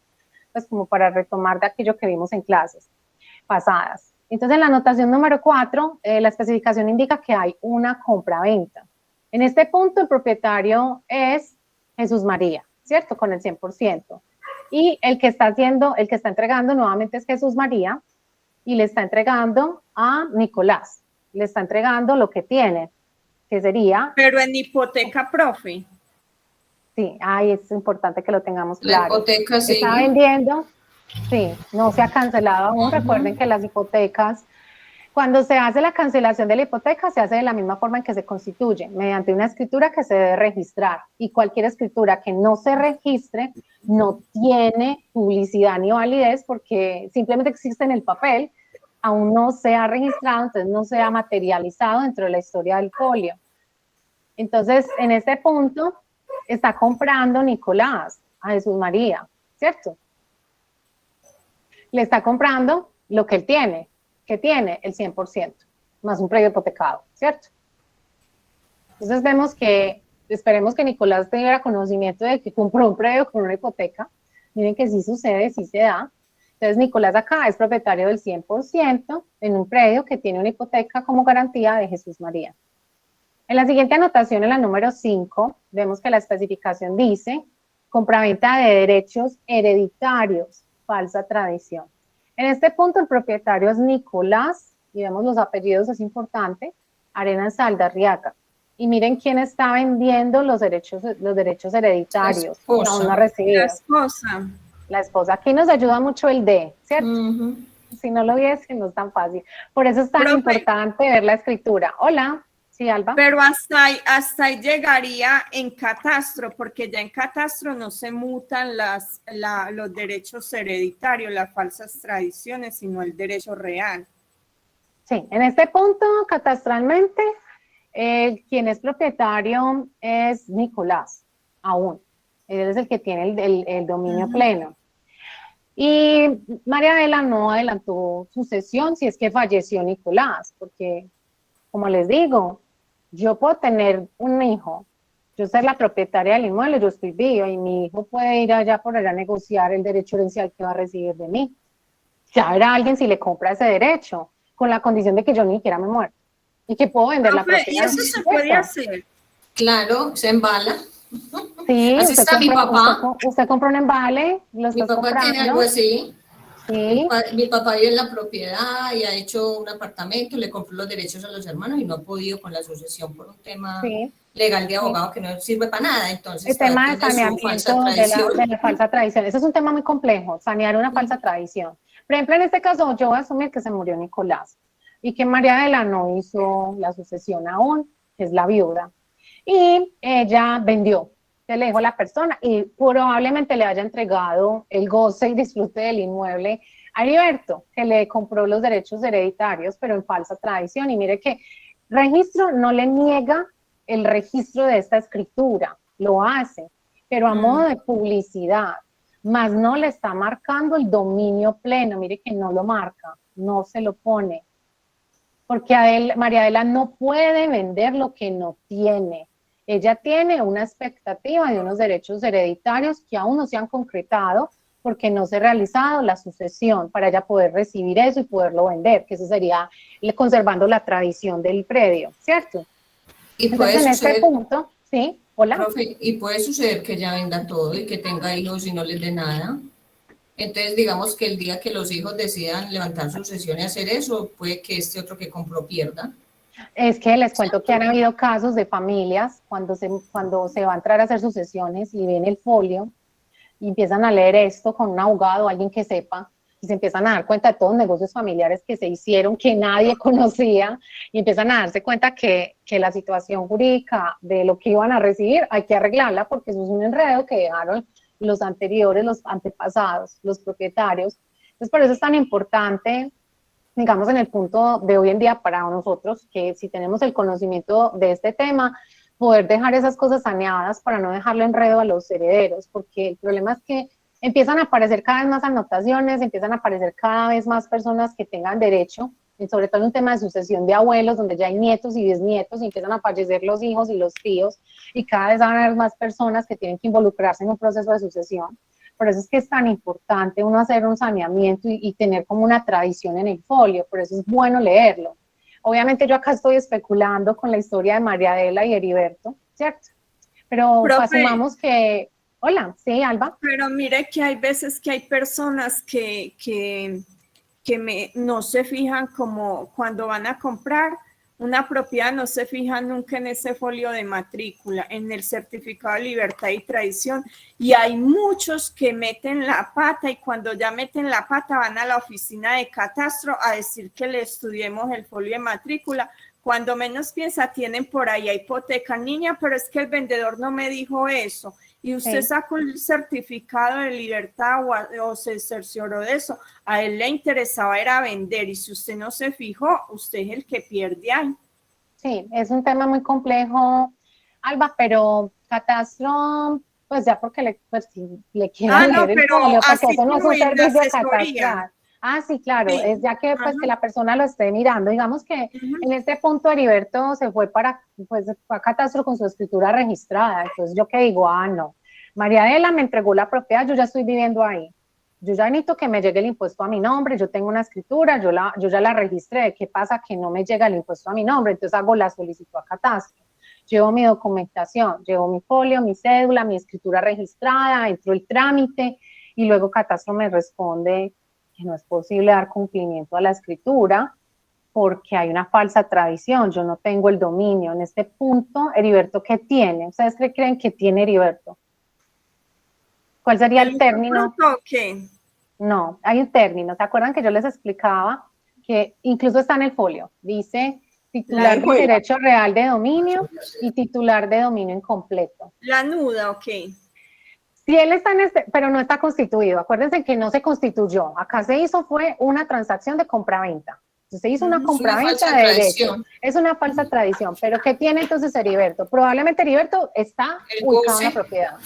Pues como para retomar de aquello que vimos en clases pasadas. Entonces, en la anotación número 4, la especificación indica que hay una compra-venta. En este punto, el propietario es Jesús María, ¿cierto? Con el 100%. Y el que está entregando nuevamente es Jesús María, y le está entregando a Nicolás, le está entregando lo que tiene, que sería... Pero en hipoteca, profe. Sí, ahí es importante que lo tengamos claro. La hipoteca sí. Está vendiendo, sí, no se ha cancelado aún. Recuerden que las hipotecas, cuando se hace la cancelación de la hipoteca, se hace de la misma forma en que se constituye, mediante una escritura que se debe registrar. Y cualquier escritura que no se registre no tiene publicidad ni validez porque simplemente existe en el papel, aún no se ha registrado, entonces no se ha materializado dentro de la historia del folio. Entonces, en este punto, está comprando Nicolás a Jesús María, ¿cierto? Le está comprando lo que él tiene. ¿Qué tiene? El 100%, más un predio hipotecado, ¿cierto? Entonces vemos que, esperemos que Nicolás tenga conocimiento de que compró un predio con una hipoteca. Miren que sí sucede, sí se da. Entonces Nicolás acá es propietario del 100% en un predio que tiene una hipoteca como garantía de Jesús María. En la siguiente anotación, en la número 5, vemos que la especificación dice compraventa de derechos hereditarios, falsa tradición. En este punto el propietario es Nicolás, y vemos los apellidos, es importante, Arenas Saldarriaga. Y miren quién está vendiendo los derechos hereditarios. Aún La no esposa. La esposa. Aquí nos ayuda mucho el de, ¿cierto? Si no lo viese, no es tan fácil. Por eso es tan importante ver la escritura. Hola. Sí, Alba. Pero hasta ahí llegaría en catastro, porque ya en catastro no se mutan los derechos hereditarios, las falsas tradiciones, sino el derecho real. Sí, en este punto, catastralmente, quien es propietario es Nicolás, aún. Él es el que tiene el dominio pleno. Y María Adela no adelantó sucesión si es que falleció Nicolás, porque, como les digo, yo puedo tener un hijo, yo ser la propietaria del inmueble, yo estoy viva y mi hijo puede ir allá por allá a negociar el derecho herencial que va a recibir de mí. Ya verá alguien si le compra ese derecho, con la condición de que yo ni siquiera me muero y que puedo vender la propiedad. ¿Y eso se puede hacer? Claro, se embala. Sí, así está mi papá. Usted compra un embale, lo Mi está papá comprando. tiene algo así. Sí. Mi papá vive en la propiedad y ha hecho un apartamento, le compró los derechos a los hermanos y no ha podido con la sucesión por un tema legal de abogado que no sirve para nada. Entonces, el tema de saneamiento de la falsa tradición. Ese es un tema muy complejo, sanear una falsa tradición. Por ejemplo, en este caso, yo voy a asumir que se murió Nicolás y que María Adela no hizo la sucesión aún, que es la viuda. Y ella vendió, se le dejó a la persona y probablemente le haya entregado el goce y disfrute del inmueble a Heriberto, que le compró los derechos hereditarios, pero en falsa tradición. Y mire que registro no le niega el registro de esta escritura, lo hace, pero a modo de publicidad, más no le está marcando el dominio pleno. Mire que no lo marca, no se lo pone. porque María Adela no puede vender lo que no tiene. Ella tiene una expectativa de unos derechos hereditarios que aún no se han concretado porque no se ha realizado la sucesión para ella poder recibir eso y poderlo vender, que eso sería conservando la tradición del predio, ¿cierto? Y Entonces, puede en suceder, este punto, ¿sí? Hola. profe, y puede suceder que ella venda todo y que tenga hijos y no les dé nada. Entonces, digamos que el día que los hijos decidan levantar sucesión y hacer eso, puede que este otro que compró pierda. Es que les cuento que han habido casos de familias cuando se va a entrar a hacer sucesiones y ven el folio y empiezan a leer esto con un abogado o alguien que sepa, y se empiezan a dar cuenta de todos los negocios familiares que se hicieron, que nadie conocía, y empiezan a darse cuenta que la situación jurídica de lo que iban a recibir hay que arreglarla porque eso es un enredo que dejaron los anteriores, los antepasados, los propietarios. Entonces, por eso es tan importante, digamos, en el punto de hoy en día para nosotros, que si tenemos el conocimiento de este tema, poder dejar esas cosas saneadas para no dejarle enredo a los herederos, porque el problema es que empiezan a aparecer cada vez más anotaciones, empiezan a aparecer cada vez más personas que tengan derecho, y sobre todo en un tema de sucesión de abuelos, donde ya hay nietos y bisnietos, y empiezan a aparecer los hijos y los tíos, y cada vez van a haber más personas que tienen que involucrarse en un proceso de sucesión. Por eso es que es tan importante uno hacer un saneamiento y tener como una tradición en el folio, por eso es bueno leerlo. Obviamente yo acá estoy especulando con la historia de María Adela y Heriberto, ¿cierto? Pero asumamos que... Hola, sí, Alba. Pero mire que hay veces que hay personas que no se fijan como cuando van a comprar una propiedad, no se fijan nunca en ese folio de matrícula, en el certificado de libertad y tradición, y hay muchos que meten la pata y cuando ya meten la pata van a la oficina de catastro a decir que le estudiemos el folio de matrícula. Cuando menos piensa, tienen por ahí a hipoteca, niña, pero es que el vendedor no me dijo eso. Y usted sacó el certificado de libertad o se cercioró de eso. A él le interesaba era vender y si usted no se fijó, usted es el que pierde ahí. Sí, es un tema muy complejo, Alba, pero catastro, pues ya porque le quiero leer el folio, porque eso no es un servicio catastral. Ah, sí, claro, sí. Es ya que, pues, que la persona lo esté mirando. Digamos que en este punto Heriberto se fue fue a catastro con su escritura registrada. Entonces, ¿yo qué digo? Ah, no. María Adela me entregó la propiedad, yo ya estoy viviendo ahí. Yo ya necesito que me llegue el impuesto a mi nombre, yo tengo una escritura, yo ya la registré. ¿Qué pasa? Que no me llega el impuesto a mi nombre, entonces hago la solicitud a catastro. Llevo mi documentación, llevo mi folio, mi cédula, mi escritura registrada, entro el trámite y luego catastro me responde que no es posible dar cumplimiento a la escritura porque hay una falsa tradición, yo no tengo el dominio. En este punto, Heriberto, ¿qué tiene? ¿Ustedes qué creen que tiene Heriberto? ¿Cuál sería el término? ¿Qué? No, hay un término. ¿Se acuerdan que yo les explicaba que incluso está en el folio? Dice titular de derecho real de dominio y titular de dominio incompleto. La nuda, ok. Si él está en pero no está constituido, acuérdense que no se constituyó, acá se hizo fue una transacción de compraventa, se hizo una compraventa de derecho, es una falsa tradición, pero ¿qué tiene entonces Heriberto? Probablemente Heriberto está ubicado en la propiedad,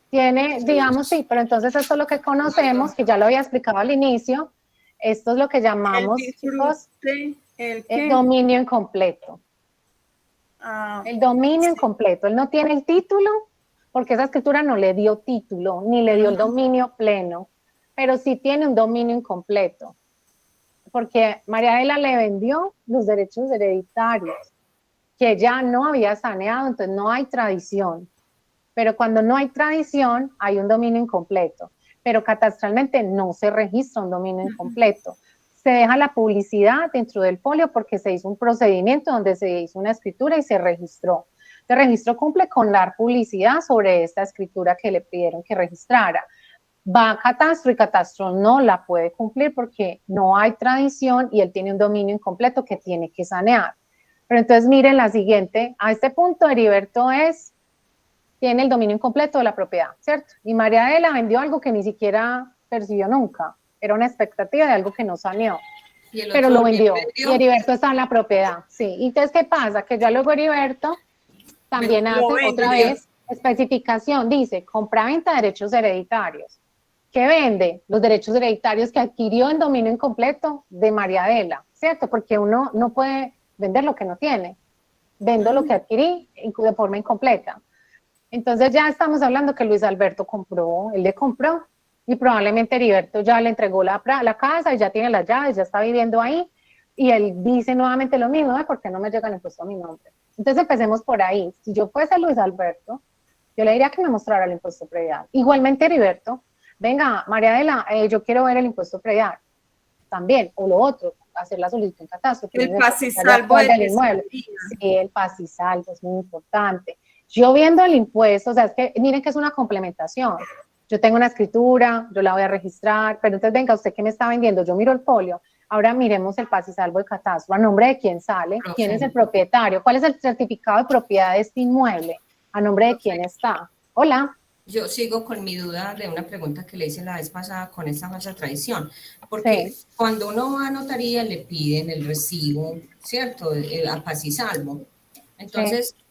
tiene, digamos, sí, pero entonces esto es lo que conocemos, que ya lo había explicado al inicio, esto es lo que llamamos, chicos, el dominio incompleto, el dominio incompleto, él no tiene el título, porque esa escritura no le dio título, ni le dio el dominio pleno, pero sí tiene un dominio incompleto, porque María Adela le vendió los derechos hereditarios, que ya no había saneado, entonces no hay tradición, pero cuando no hay tradición, hay un dominio incompleto, pero catastralmente no se registra un dominio incompleto, se deja la publicidad dentro del folio porque se hizo un procedimiento donde se hizo una escritura y se registró. El registro cumple con dar publicidad sobre esta escritura que le pidieron que registrara. Va a catastro y catastro no la puede cumplir porque no hay tradición y él tiene un dominio incompleto que tiene que sanear. Pero entonces miren la siguiente, a este punto Heriberto tiene el dominio incompleto de la propiedad, ¿cierto? Y María Adela vendió algo que ni siquiera percibió nunca, era una expectativa de algo que no saneó. Pero lo vendió y Heriberto está en la propiedad, sí. Y entonces, ¿qué pasa? Que ya luego Heriberto también hace otra vez especificación, dice compraventa de derechos hereditarios. ¿Qué vende? Los derechos hereditarios que adquirió en dominio incompleto de María Adela, ¿cierto? Porque uno no puede vender lo que no tiene. Vendo lo que adquirí de forma incompleta. Entonces ya estamos hablando que Luis Alberto compró, él le compró y probablemente Heriberto ya le entregó la casa y ya tiene las llaves, ya está viviendo ahí y él dice nuevamente lo mismo, ¿por qué no me llega el impuesto a mi nombre? Entonces empecemos por ahí. Si yo fuese Luis Alberto, yo le diría que me mostrara el impuesto predial. Igualmente Heriberto, venga, María Adela, yo quiero ver el impuesto predial también, o lo otro, hacer la solicitud en catastro. El paz y salvo del inmueble. Sí, el paz y salvo es muy importante. Yo viendo el impuesto, o sea, es que miren que es una complementación. Yo tengo una escritura, yo la voy a registrar, pero entonces venga, usted que me está vendiendo, yo miro el folio, ahora miremos el paz y salvo del catastro, a nombre de quién sale, quién es el propietario, cuál es el certificado de propiedad de este inmueble, a nombre de quién está. Hola. Yo sigo con mi duda de una pregunta que le hice la vez pasada con esta falsa tradición, porque sí, cuando uno va a notaría le piden el recibo, ¿cierto? A paz y salvo. Entonces, sí,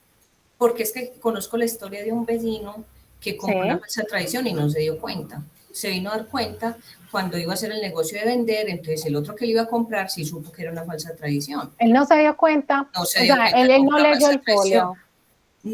porque es que conozco la historia de un vecino que compró una falsa tradición y no se dio cuenta. Se vino a dar cuenta cuando iba a hacer el negocio de vender, entonces el otro que le iba a comprar sí supo que era una falsa tradición. Él no se dio cuenta, no se dio cuenta, él no leyó el folio.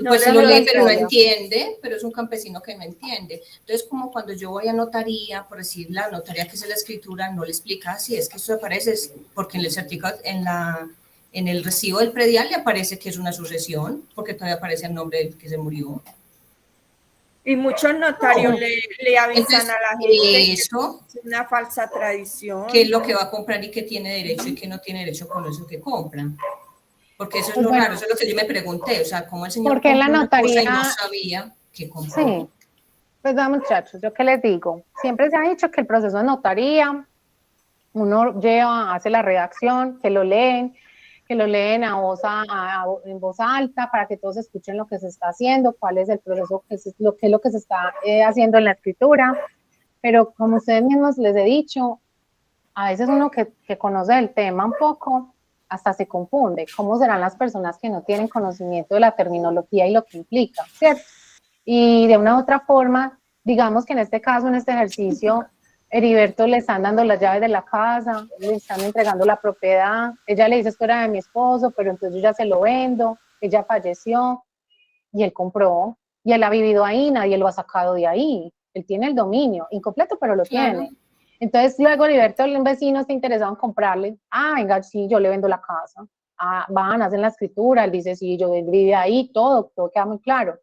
Pues lo lee, pero no entiende, pero es un campesino que no entiende. Entonces, como cuando yo voy a notaría, por decir la notaría que es la escritura, no le explica si es que esto aparece, porque en el certificado, en el recibo del predial le aparece que es una sucesión, porque todavía aparece el nombre del que se murió. Y muchos notarios le avisan entonces, a la gente eso, que es una falsa tradición. ¿Qué es lo que va a comprar y qué tiene derecho y qué no tiene derecho con eso que compran? Porque eso es lo raro, eso es lo que yo me pregunté, o sea, cómo el señor porque la notaría y no sabía que compró. Sí, pues muchachos, yo qué les digo, siempre se ha dicho que el proceso de notaría, uno hace la redacción, que lo leen en voz alta para que todos escuchen lo que se está haciendo, cuál es el proceso, qué es lo que se está haciendo en la escritura, pero como ustedes mismos les he dicho, a veces uno que conoce el tema un poco, hasta se confunde. ¿Cómo serán las personas que no tienen conocimiento de la terminología y lo que implica, ¿cierto? Y de una u otra forma, digamos que en este caso, en este ejercicio, Heriberto le están dando las llaves de la casa, le están entregando la propiedad, ella le dice esto era de mi esposo, pero entonces yo ya se lo vendo, ella falleció, y él compró, y él ha vivido ahí, nadie lo ha sacado de ahí, él tiene el dominio, incompleto, pero lo tiene. Entonces, luego Heriberto, un vecino está interesado en comprarle. Venga, sí, yo le vendo la casa. Van, hacen la escritura, él dice, sí, yo vivo ahí, todo queda muy claro.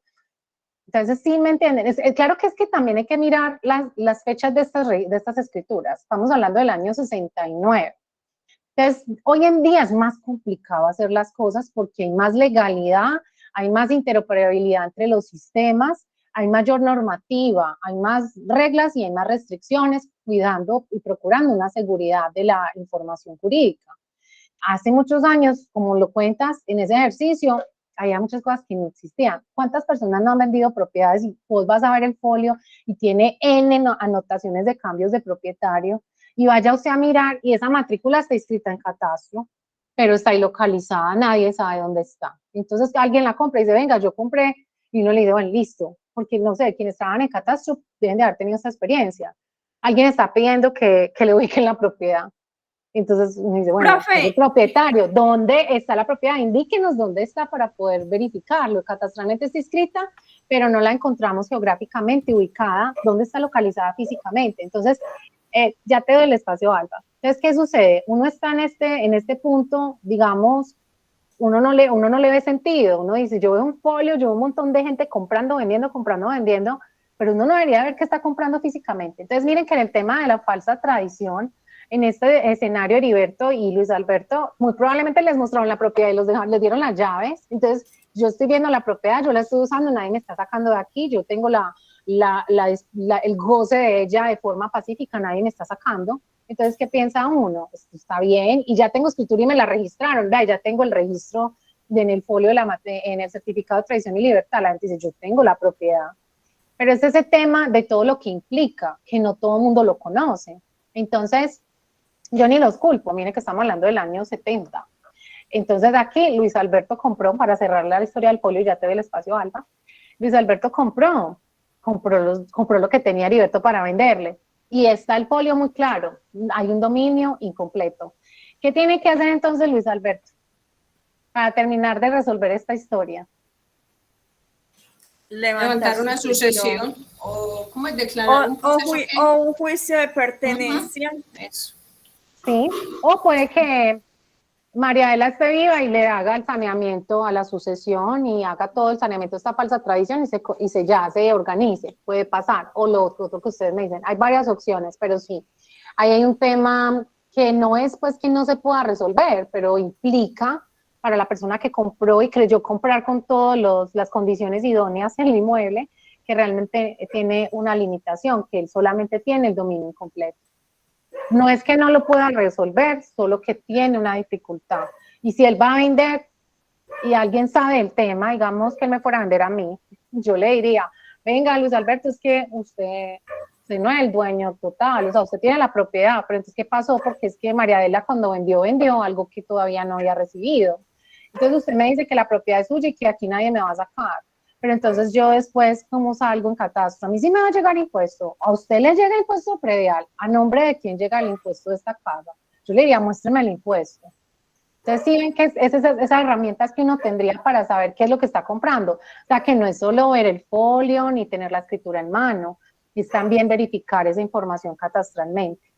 Entonces, sí, ¿me entienden? Claro que es que también hay que mirar las fechas de estas escrituras. Estamos hablando del año 69. Entonces, hoy en día es más complicado hacer las cosas porque hay más legalidad, hay más interoperabilidad entre los sistemas, hay mayor normativa, hay más reglas y hay más restricciones cuidando y procurando una seguridad de la información jurídica. Hace muchos años, como lo cuentas en ese ejercicio, había muchas cosas que no existían. ¿Cuántas personas no han vendido propiedades y vos vas a ver el folio y tiene N anotaciones de cambios de propietario y vaya usted a mirar y esa matrícula está inscrita en catastro, pero está ahí localizada, nadie sabe dónde está. Entonces alguien la compra y dice, venga, yo compré, y uno le dice, bueno, listo, porque no sé, quienes trabajan en catastro deben de haber tenido esta experiencia. Alguien está pidiendo que le ubiquen la propiedad. Entonces uno dice, bueno, el propietario, ¿dónde está la propiedad? Indíquenos dónde está para poder verificarlo. Catastralmente está inscrita, pero no la encontramos geográficamente ubicada, ¿dónde está localizada físicamente? Entonces, ya te doy el espacio, Alba. Entonces, ¿qué sucede? Uno está en este punto, digamos, uno no le ve sentido. Uno dice, yo veo un folio, yo veo un montón de gente comprando, vendiendo, pero uno no debería ver qué está comprando físicamente. Entonces, miren que en el tema de la falsa tradición, en este escenario, Heriberto y Luis Alberto, muy probablemente les mostraron la propiedad y les dieron las llaves. Entonces, yo estoy viendo la propiedad, yo la estoy usando, nadie me está sacando de aquí, yo tengo el goce de ella de forma pacífica, nadie me está sacando. Entonces, ¿qué piensa uno? Esto está bien, y ya tengo escritura y me la registraron, ya tengo el registro en el folio, en el certificado de tradición y libertad. La gente dice, yo tengo la propiedad. Pero es ese tema de todo lo que implica, que no todo el mundo lo conoce. Entonces, yo ni los culpo, miren que estamos hablando del año 70. Entonces aquí Luis Alberto compró, para cerrar la historia del folio, ya te doy el espacio, Alba, Luis Alberto compró lo que tenía Heriberto para venderle. Y está el folio muy claro, hay un dominio incompleto. ¿Qué tiene que hacer entonces Luis Alberto para terminar de resolver esta historia? Levantar una sucesión o, ¿cómo es? Declarar un proceso o un juicio de pertenencia. Eso. Sí, o puede que María Adela esté viva y le haga el saneamiento a la sucesión y haga todo el saneamiento de esta falsa tradición y se organice, puede pasar. O lo otro que ustedes me dicen, hay varias opciones, pero sí, ahí hay un tema que no es pues que no se pueda resolver, pero implica para la persona que compró y creyó comprar con todas las condiciones idóneas en el inmueble, que realmente tiene una limitación, que él solamente tiene el dominio incompleto. No es que no lo pueda resolver, solo que tiene una dificultad. Y si él va a vender y alguien sabe el tema, digamos que él me fuera a vender a mí, yo le diría, venga Luis Alberto, es que usted no es el dueño total, o sea, usted tiene la propiedad, pero entonces, ¿qué pasó? Porque es que María Adela cuando vendió algo que todavía no había recibido. Entonces usted me dice que la propiedad es suya y que aquí nadie me va a sacar. Pero entonces yo después, ¿cómo salgo en catastro? A mí sí me va a llegar impuesto. ¿A usted le llega impuesto predial? ¿A nombre de quién llega el impuesto de esta casa? Yo le diría, muéstreme el impuesto. Entonces sí ven que es esas herramientas que uno tendría para saber qué es lo que está comprando. O sea, que no es solo ver el folio ni tener la escritura en mano, es también verificar esa información catastralmente.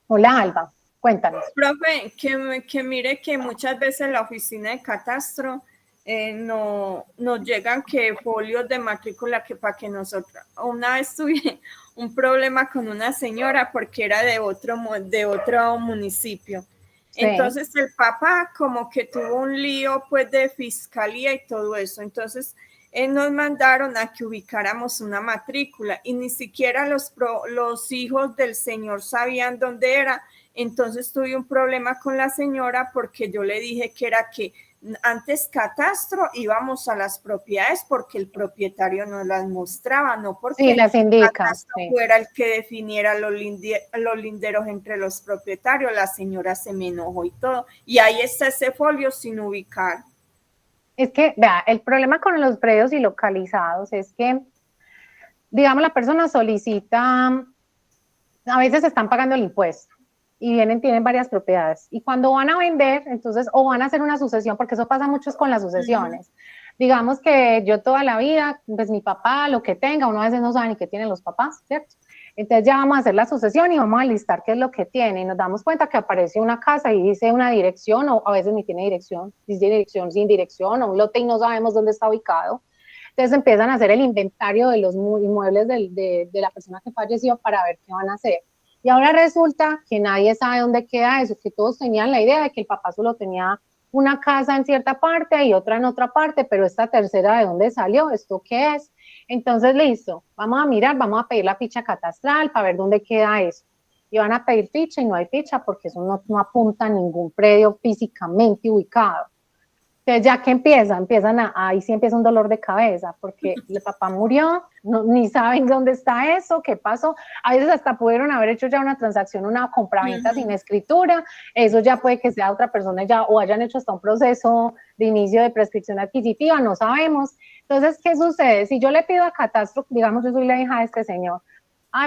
Hola, Alba, cuéntanos. Profe, que mire que muchas veces la oficina de catastro no nos llegan que folios de matrícula que para que nosotros, una vez tuve un problema con una señora porque era de otro municipio. Sí. Entonces el papá como que tuvo un lío pues de fiscalía y todo eso. Entonces nos mandaron a que ubicáramos una matrícula y ni siquiera los hijos del señor sabían dónde era. Entonces tuve un problema con la señora porque yo le dije que era que antes catastro íbamos a las propiedades porque el propietario nos las mostraba, no porque sí, las indica, catastro fuera el que definiera los linderos entre los propietarios. La señora se me enojó y todo, y ahí está ese folio sin ubicar. Es que, vea, el problema con los predios y localizados es que, digamos, la persona solicita, a veces están pagando el impuesto y tienen varias propiedades. Y cuando van a vender, entonces, o van a hacer una sucesión, porque eso pasa mucho con las sucesiones. Digamos que yo toda la vida, pues mi papá, lo que tenga, uno a veces no sabe ni qué tienen los papás, ¿cierto? Entonces ya vamos a hacer la sucesión y vamos a listar qué es lo que tiene. Y nos damos cuenta que aparece una casa y dice una dirección, o a veces ni tiene dirección, dice dirección sin dirección, o un lote y no sabemos dónde está ubicado. Entonces empiezan a hacer el inventario de los inmuebles de la persona que falleció para ver qué van a hacer. Y ahora resulta que nadie sabe dónde queda eso, que todos tenían la idea de que el papá solo tenía una casa en cierta parte y otra en otra parte, pero esta tercera, ¿de dónde salió? ¿Esto qué es? Entonces, listo, vamos a mirar, vamos a pedir la ficha catastral para ver dónde queda eso. Y van a pedir ficha y no hay ficha porque eso no apunta a ningún predio físicamente ubicado. Entonces, ya que ahí sí empieza un dolor de cabeza, porque el papá murió, ni saben dónde está eso, qué pasó. A veces hasta pudieron haber hecho ya una transacción, una compraventa sin escritura, eso ya puede que sea otra persona ya, o hayan hecho hasta un proceso de inicio de prescripción adquisitiva, no sabemos. Entonces, ¿qué sucede? Si yo le pido a catastro, digamos, yo soy la hija de este señor,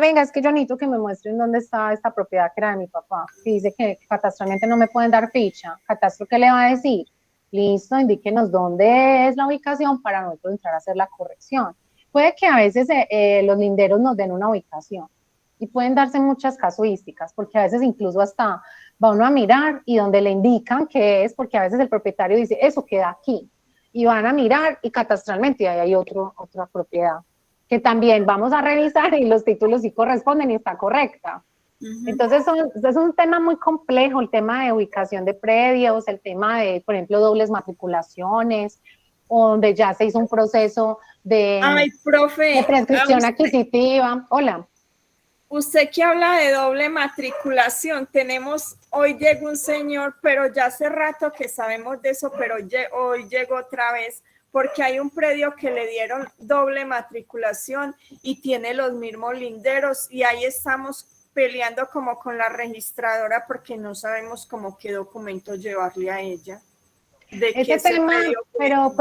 venga, es que yo necesito que me muestren dónde está esta propiedad que era de mi papá, y dice que catastralmente no me pueden dar ficha, catastro, ¿qué le va a decir? Listo, indíquenos dónde es la ubicación para nosotros entrar a hacer la corrección. Puede que a veces los linderos nos den una ubicación y pueden darse muchas casuísticas, porque a veces incluso hasta va uno a mirar y donde le indican qué es, porque a veces el propietario dice, eso queda aquí, y van a mirar y catastralmente ahí hay otra propiedad, que también vamos a revisar y los títulos sí corresponden y está correcta. Entonces es un tema muy complejo, el tema de ubicación de predios, el tema de, por ejemplo, dobles matriculaciones, o donde ya se hizo un proceso de prescripción adquisitiva. Hola. Usted que habla de doble matriculación, hoy llegó un señor, pero ya hace rato que sabemos de eso, pero hoy llegó otra vez, porque hay un predio que le dieron doble matriculación y tiene los mismos linderos, y ahí estamos peleando como con la registradora porque no sabemos cómo qué documentos llevarle a ella. Ese tema, pero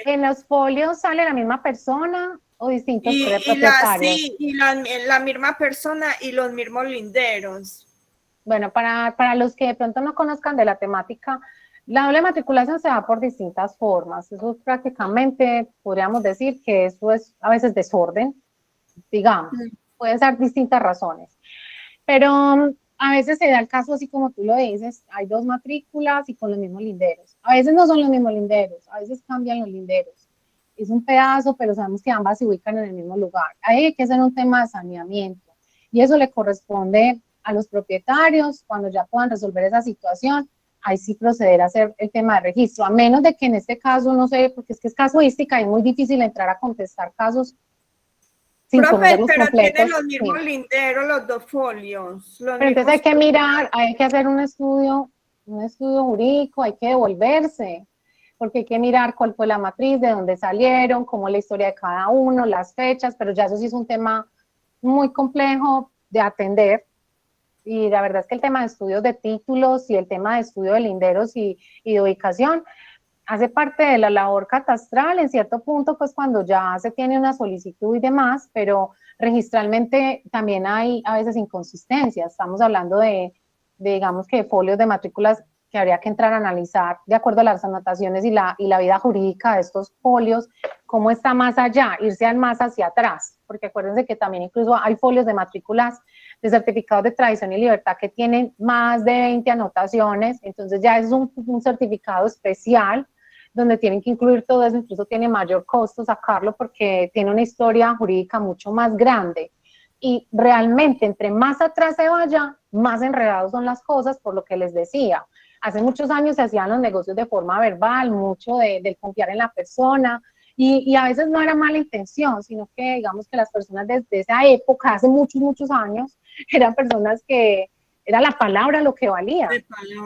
en los folios sale la misma persona o distintos propietarios. Sí, y la misma persona y los mismos linderos. Bueno, para los que de pronto no conozcan de la temática, la doble matriculación se da por distintas formas. Eso prácticamente podríamos decir que eso es a veces desorden, digamos, pueden ser distintas razones. Pero a veces se da el caso así como tú lo dices, hay dos matrículas y con los mismos linderos. A veces no son los mismos linderos, a veces cambian los linderos. Es un pedazo, pero sabemos que ambas se ubican en el mismo lugar. Ahí hay que hacer un tema de saneamiento y eso le corresponde a los propietarios cuando ya puedan resolver esa situación. Ahí sí proceder a hacer el tema de registro, a menos de que en este caso, no sé, porque es que es casuística y es muy difícil entrar a contestar casos sin Profe, pero completos. tienen los mismos linderos, los dos folios. Pero entonces hay que mirar, hay que hacer un estudio jurídico, hay que devolverse, porque hay que mirar cuál fue la matriz, de dónde salieron, cómo es la historia de cada uno, las fechas, pero ya eso sí es un tema muy complejo de atender. Y la verdad es que el tema de estudios de títulos y el tema de estudio de linderos y de ubicación hace parte de la labor catastral en cierto punto, pues cuando ya se tiene una solicitud y demás, pero registralmente también hay a veces inconsistencias. Estamos hablando de digamos que folios de matrículas que habría que entrar a analizar de acuerdo a las anotaciones y la vida jurídica de estos folios, cómo está más allá, irse más hacia atrás, porque acuérdense que también incluso hay folios de matrículas de certificados de tradición y libertad que tienen más de 20 anotaciones, entonces ya es un certificado especial donde tienen que incluir todo eso, incluso tiene mayor costo sacarlo porque tiene una historia jurídica mucho más grande. Y realmente, entre más atrás se vaya, más enredados son las cosas, por lo que les decía. Hace muchos años se hacían los negocios de forma verbal, mucho de confiar en la persona, y a veces no era mala intención, sino que digamos que las personas desde esa época, hace muchos años, eran personas que era la palabra lo que valía.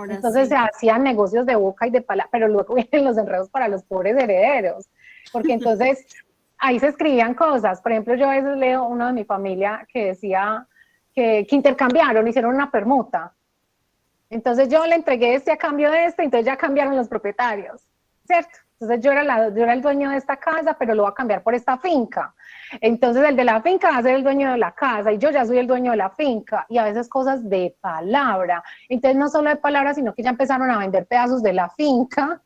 Entonces sí, se hacían negocios de boca y de palabra, pero luego vienen los enredos para los pobres herederos, porque entonces ahí se escribían cosas. Por ejemplo, yo a veces leo uno de mi familia que decía que intercambiaron, hicieron una permuta. Entonces yo le entregué este a cambio de este, entonces ya cambiaron los propietarios, ¿cierto? Entonces yo era el dueño de esta casa, pero lo voy a cambiar por esta finca. Entonces el de la finca va a ser el dueño de la casa y yo ya soy el dueño de la finca. Y a veces cosas de palabra. Entonces no solo de palabra, sino que ya empezaron a vender pedazos de la finca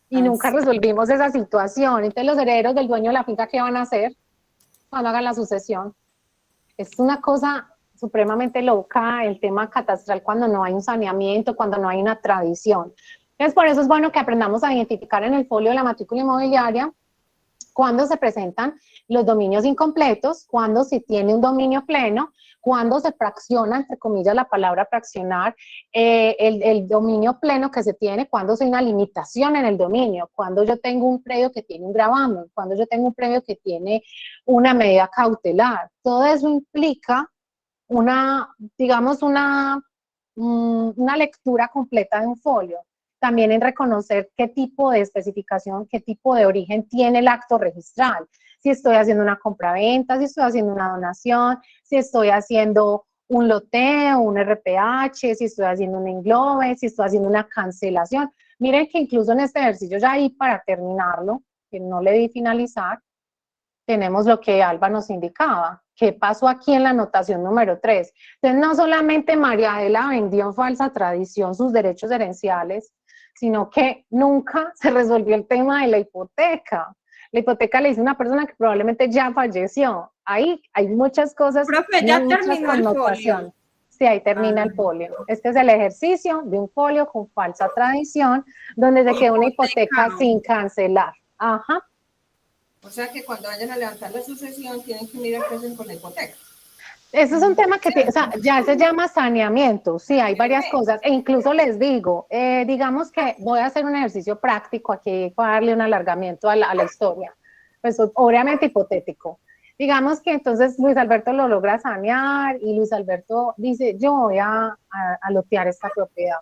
y nunca resolvimos esa situación. Entonces los herederos del dueño de la finca, ¿qué van a hacer cuando hagan la sucesión? Es una cosa supremamente loca el tema catastral cuando no hay un saneamiento, cuando no hay una tradición. Entonces, por eso es bueno que aprendamos a identificar en el folio de la matrícula inmobiliaria cuándo se presentan los dominios incompletos, cuándo se tiene un dominio pleno, cuándo se fracciona, entre comillas, la palabra fraccionar, el dominio pleno que se tiene, cuándo hay una limitación en el dominio, cuándo yo tengo un predio que tiene un gravamen, cuándo yo tengo un predio que tiene una medida cautelar. Todo eso implica digamos, una lectura completa de un folio. También en reconocer qué tipo de especificación, qué tipo de origen tiene el acto registral. Si estoy haciendo una compraventa, si estoy haciendo una donación, si estoy haciendo un loteo, un RPH, si estoy haciendo un englobe, si estoy haciendo una cancelación. Miren que incluso en este ejercicio ya ahí para terminarlo, que no le di finalizar, tenemos lo que Alba nos indicaba. ¿Qué pasó aquí en la anotación número 3? Entonces, no solamente María Adela vendió en falsa tradición sus derechos herenciales, sino que nunca se resolvió el tema de la hipoteca. La hipoteca le hizo una persona que probablemente ya falleció. Ahí hay muchas cosas. Profe, ya terminó el folio. Sí, ahí termina el folio. Este es el ejercicio de un folio con falsa tradición, donde se queda una hipoteca sin cancelar. Ajá. O sea que cuando vayan a levantar la sucesión tienen que mirar qué hacen con la hipoteca. Eso es un tema que o sea, ya se llama saneamiento, sí, hay varias cosas, e incluso les digo, digamos que voy a hacer un ejercicio práctico aquí para darle un alargamiento a la historia, pues obviamente hipotético. Digamos que entonces Luis Alberto lo logra sanear y Luis Alberto dice, yo voy a lotear esta propiedad,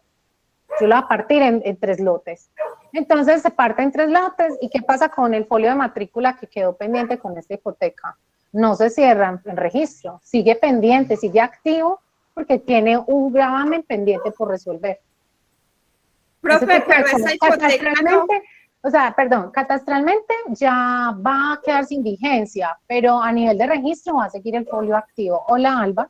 yo la voy a partir en 3 lotes. Entonces se parte en 3 lotes, ¿y qué pasa con el folio de matrícula que quedó pendiente con esta hipoteca? No se cierra en registro, sigue pendiente, sigue activo, porque tiene un gravamen pendiente por resolver. Profe, pero esa hipoteca no... O sea, perdón, catastralmente ya va a quedar sin vigencia, pero a nivel de registro va a seguir el folio activo. Hola, Alba.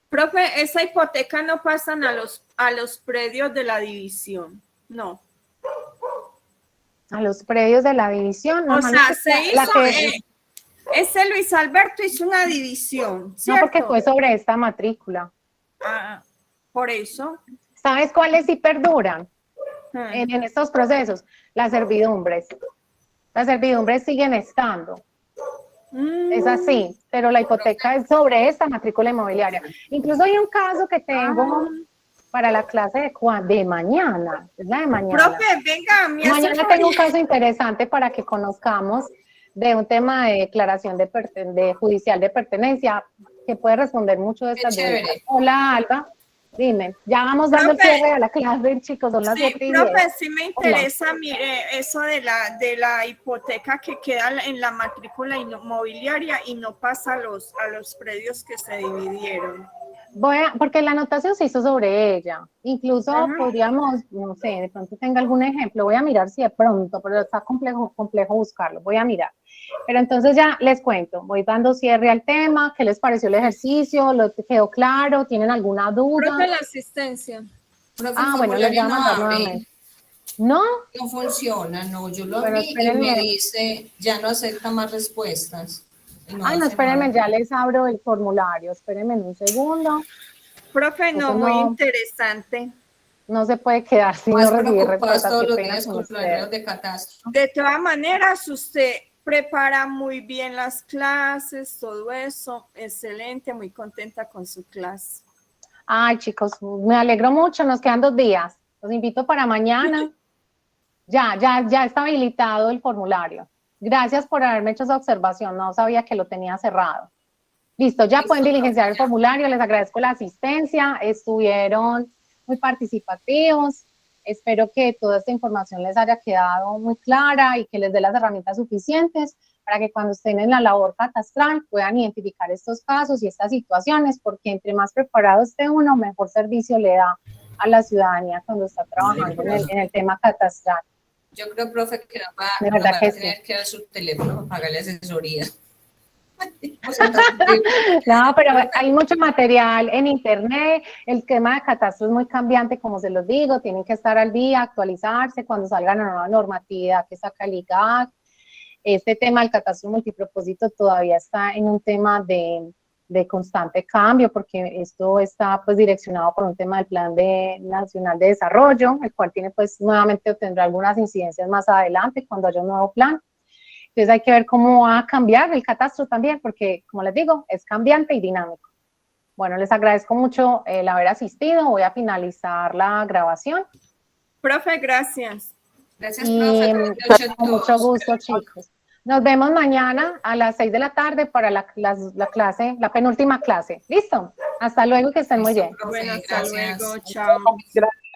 Profe, esa hipoteca no pasan a los predios de la división, no. A los predios de la división. O sea, se hizo, que, ese Luis Alberto hizo una división, ¿cierto? no, porque fue sobre esta matrícula. Ah, por eso. ¿Sabes cuáles sí perduran en estos procesos? Las servidumbres. Las servidumbres siguen estando. Es así, pero la hipoteca es sobre esta matrícula inmobiliaria. Incluso hay un caso que tengo para la clase de mañana, es la de mañana. Profe, venga, mañana tengo un caso interesante para que conozcamos de un tema de declaración de judicial de pertenencia que puede responder mucho de estas dudas. Hola, Alba. Dime, ya vamos dando el cierre a la clase, chicos, son las 7:10. Profe, sí me interesa, mire, eso de la hipoteca que queda en la matrícula inmobiliaria y no pasa a los predios que se dividieron. Porque la anotación se hizo sobre ella. Incluso podríamos, no sé, de pronto tenga algún ejemplo, voy a mirar si de pronto, pero está complejo buscarlo, voy a mirar. Pero entonces ya les cuento, voy dando cierre al tema, ¿qué les pareció el ejercicio? ¿Lo quedó claro? ¿Tienen alguna duda? Profe, la asistencia. Profe, bueno, les voy a mandar nuevamente. ¿No? No funciona, no, yo lo vi y me dice, ya no acepta más respuestas. No, espérenme, ya les abro el formulario, espérenme un segundo. Profe, no, muy interesante. No se puede quedar sin no recibir respuestas. Todos los días con los de catastro. De todas maneras, usted prepara muy bien las clases, todo eso, excelente, muy contenta con su clase. Ay, chicos, me alegro mucho, nos quedan 2 días. Los invito para mañana. Ya está habilitado el formulario. Gracias por haberme hecho esa observación, no sabía que lo tenía cerrado. Listo, ya pueden diligenciar el formulario, les agradezco la asistencia, estuvieron muy participativos. Espero que toda esta información les haya quedado muy clara y que les dé las herramientas suficientes para que cuando estén en la labor catastral puedan identificar estos casos y estas situaciones, porque entre más preparado esté uno, mejor servicio le da a la ciudadanía cuando está trabajando en el tema catastral. Yo creo, profe, que va a tener que dar su teléfono para pagarle asesoría. No, pero hay mucho material en internet, el tema de catastro es muy cambiante, como se los digo, tienen que estar al día, actualizarse cuando salga la nueva normatividad que saca el IGAC. Este tema del catastro multipropósito todavía está en un tema de constante cambio, porque esto está pues direccionado por un tema del Plan Nacional de Desarrollo, el cual tiene pues nuevamente tendrá algunas incidencias más adelante cuando haya un nuevo plan. Entonces hay que ver cómo va a cambiar el catastro también, porque como les digo, es cambiante y dinámico. Bueno, les agradezco mucho el haber asistido, voy a finalizar la grabación. Profe, gracias. Gracias, profe. Con mucho gusto, chicos. Nos vemos mañana a las 6 de la tarde para la clase, la penúltima clase. ¿Listo? Hasta luego, que estén muy bien. Bueno, hasta luego, chao. Gracias.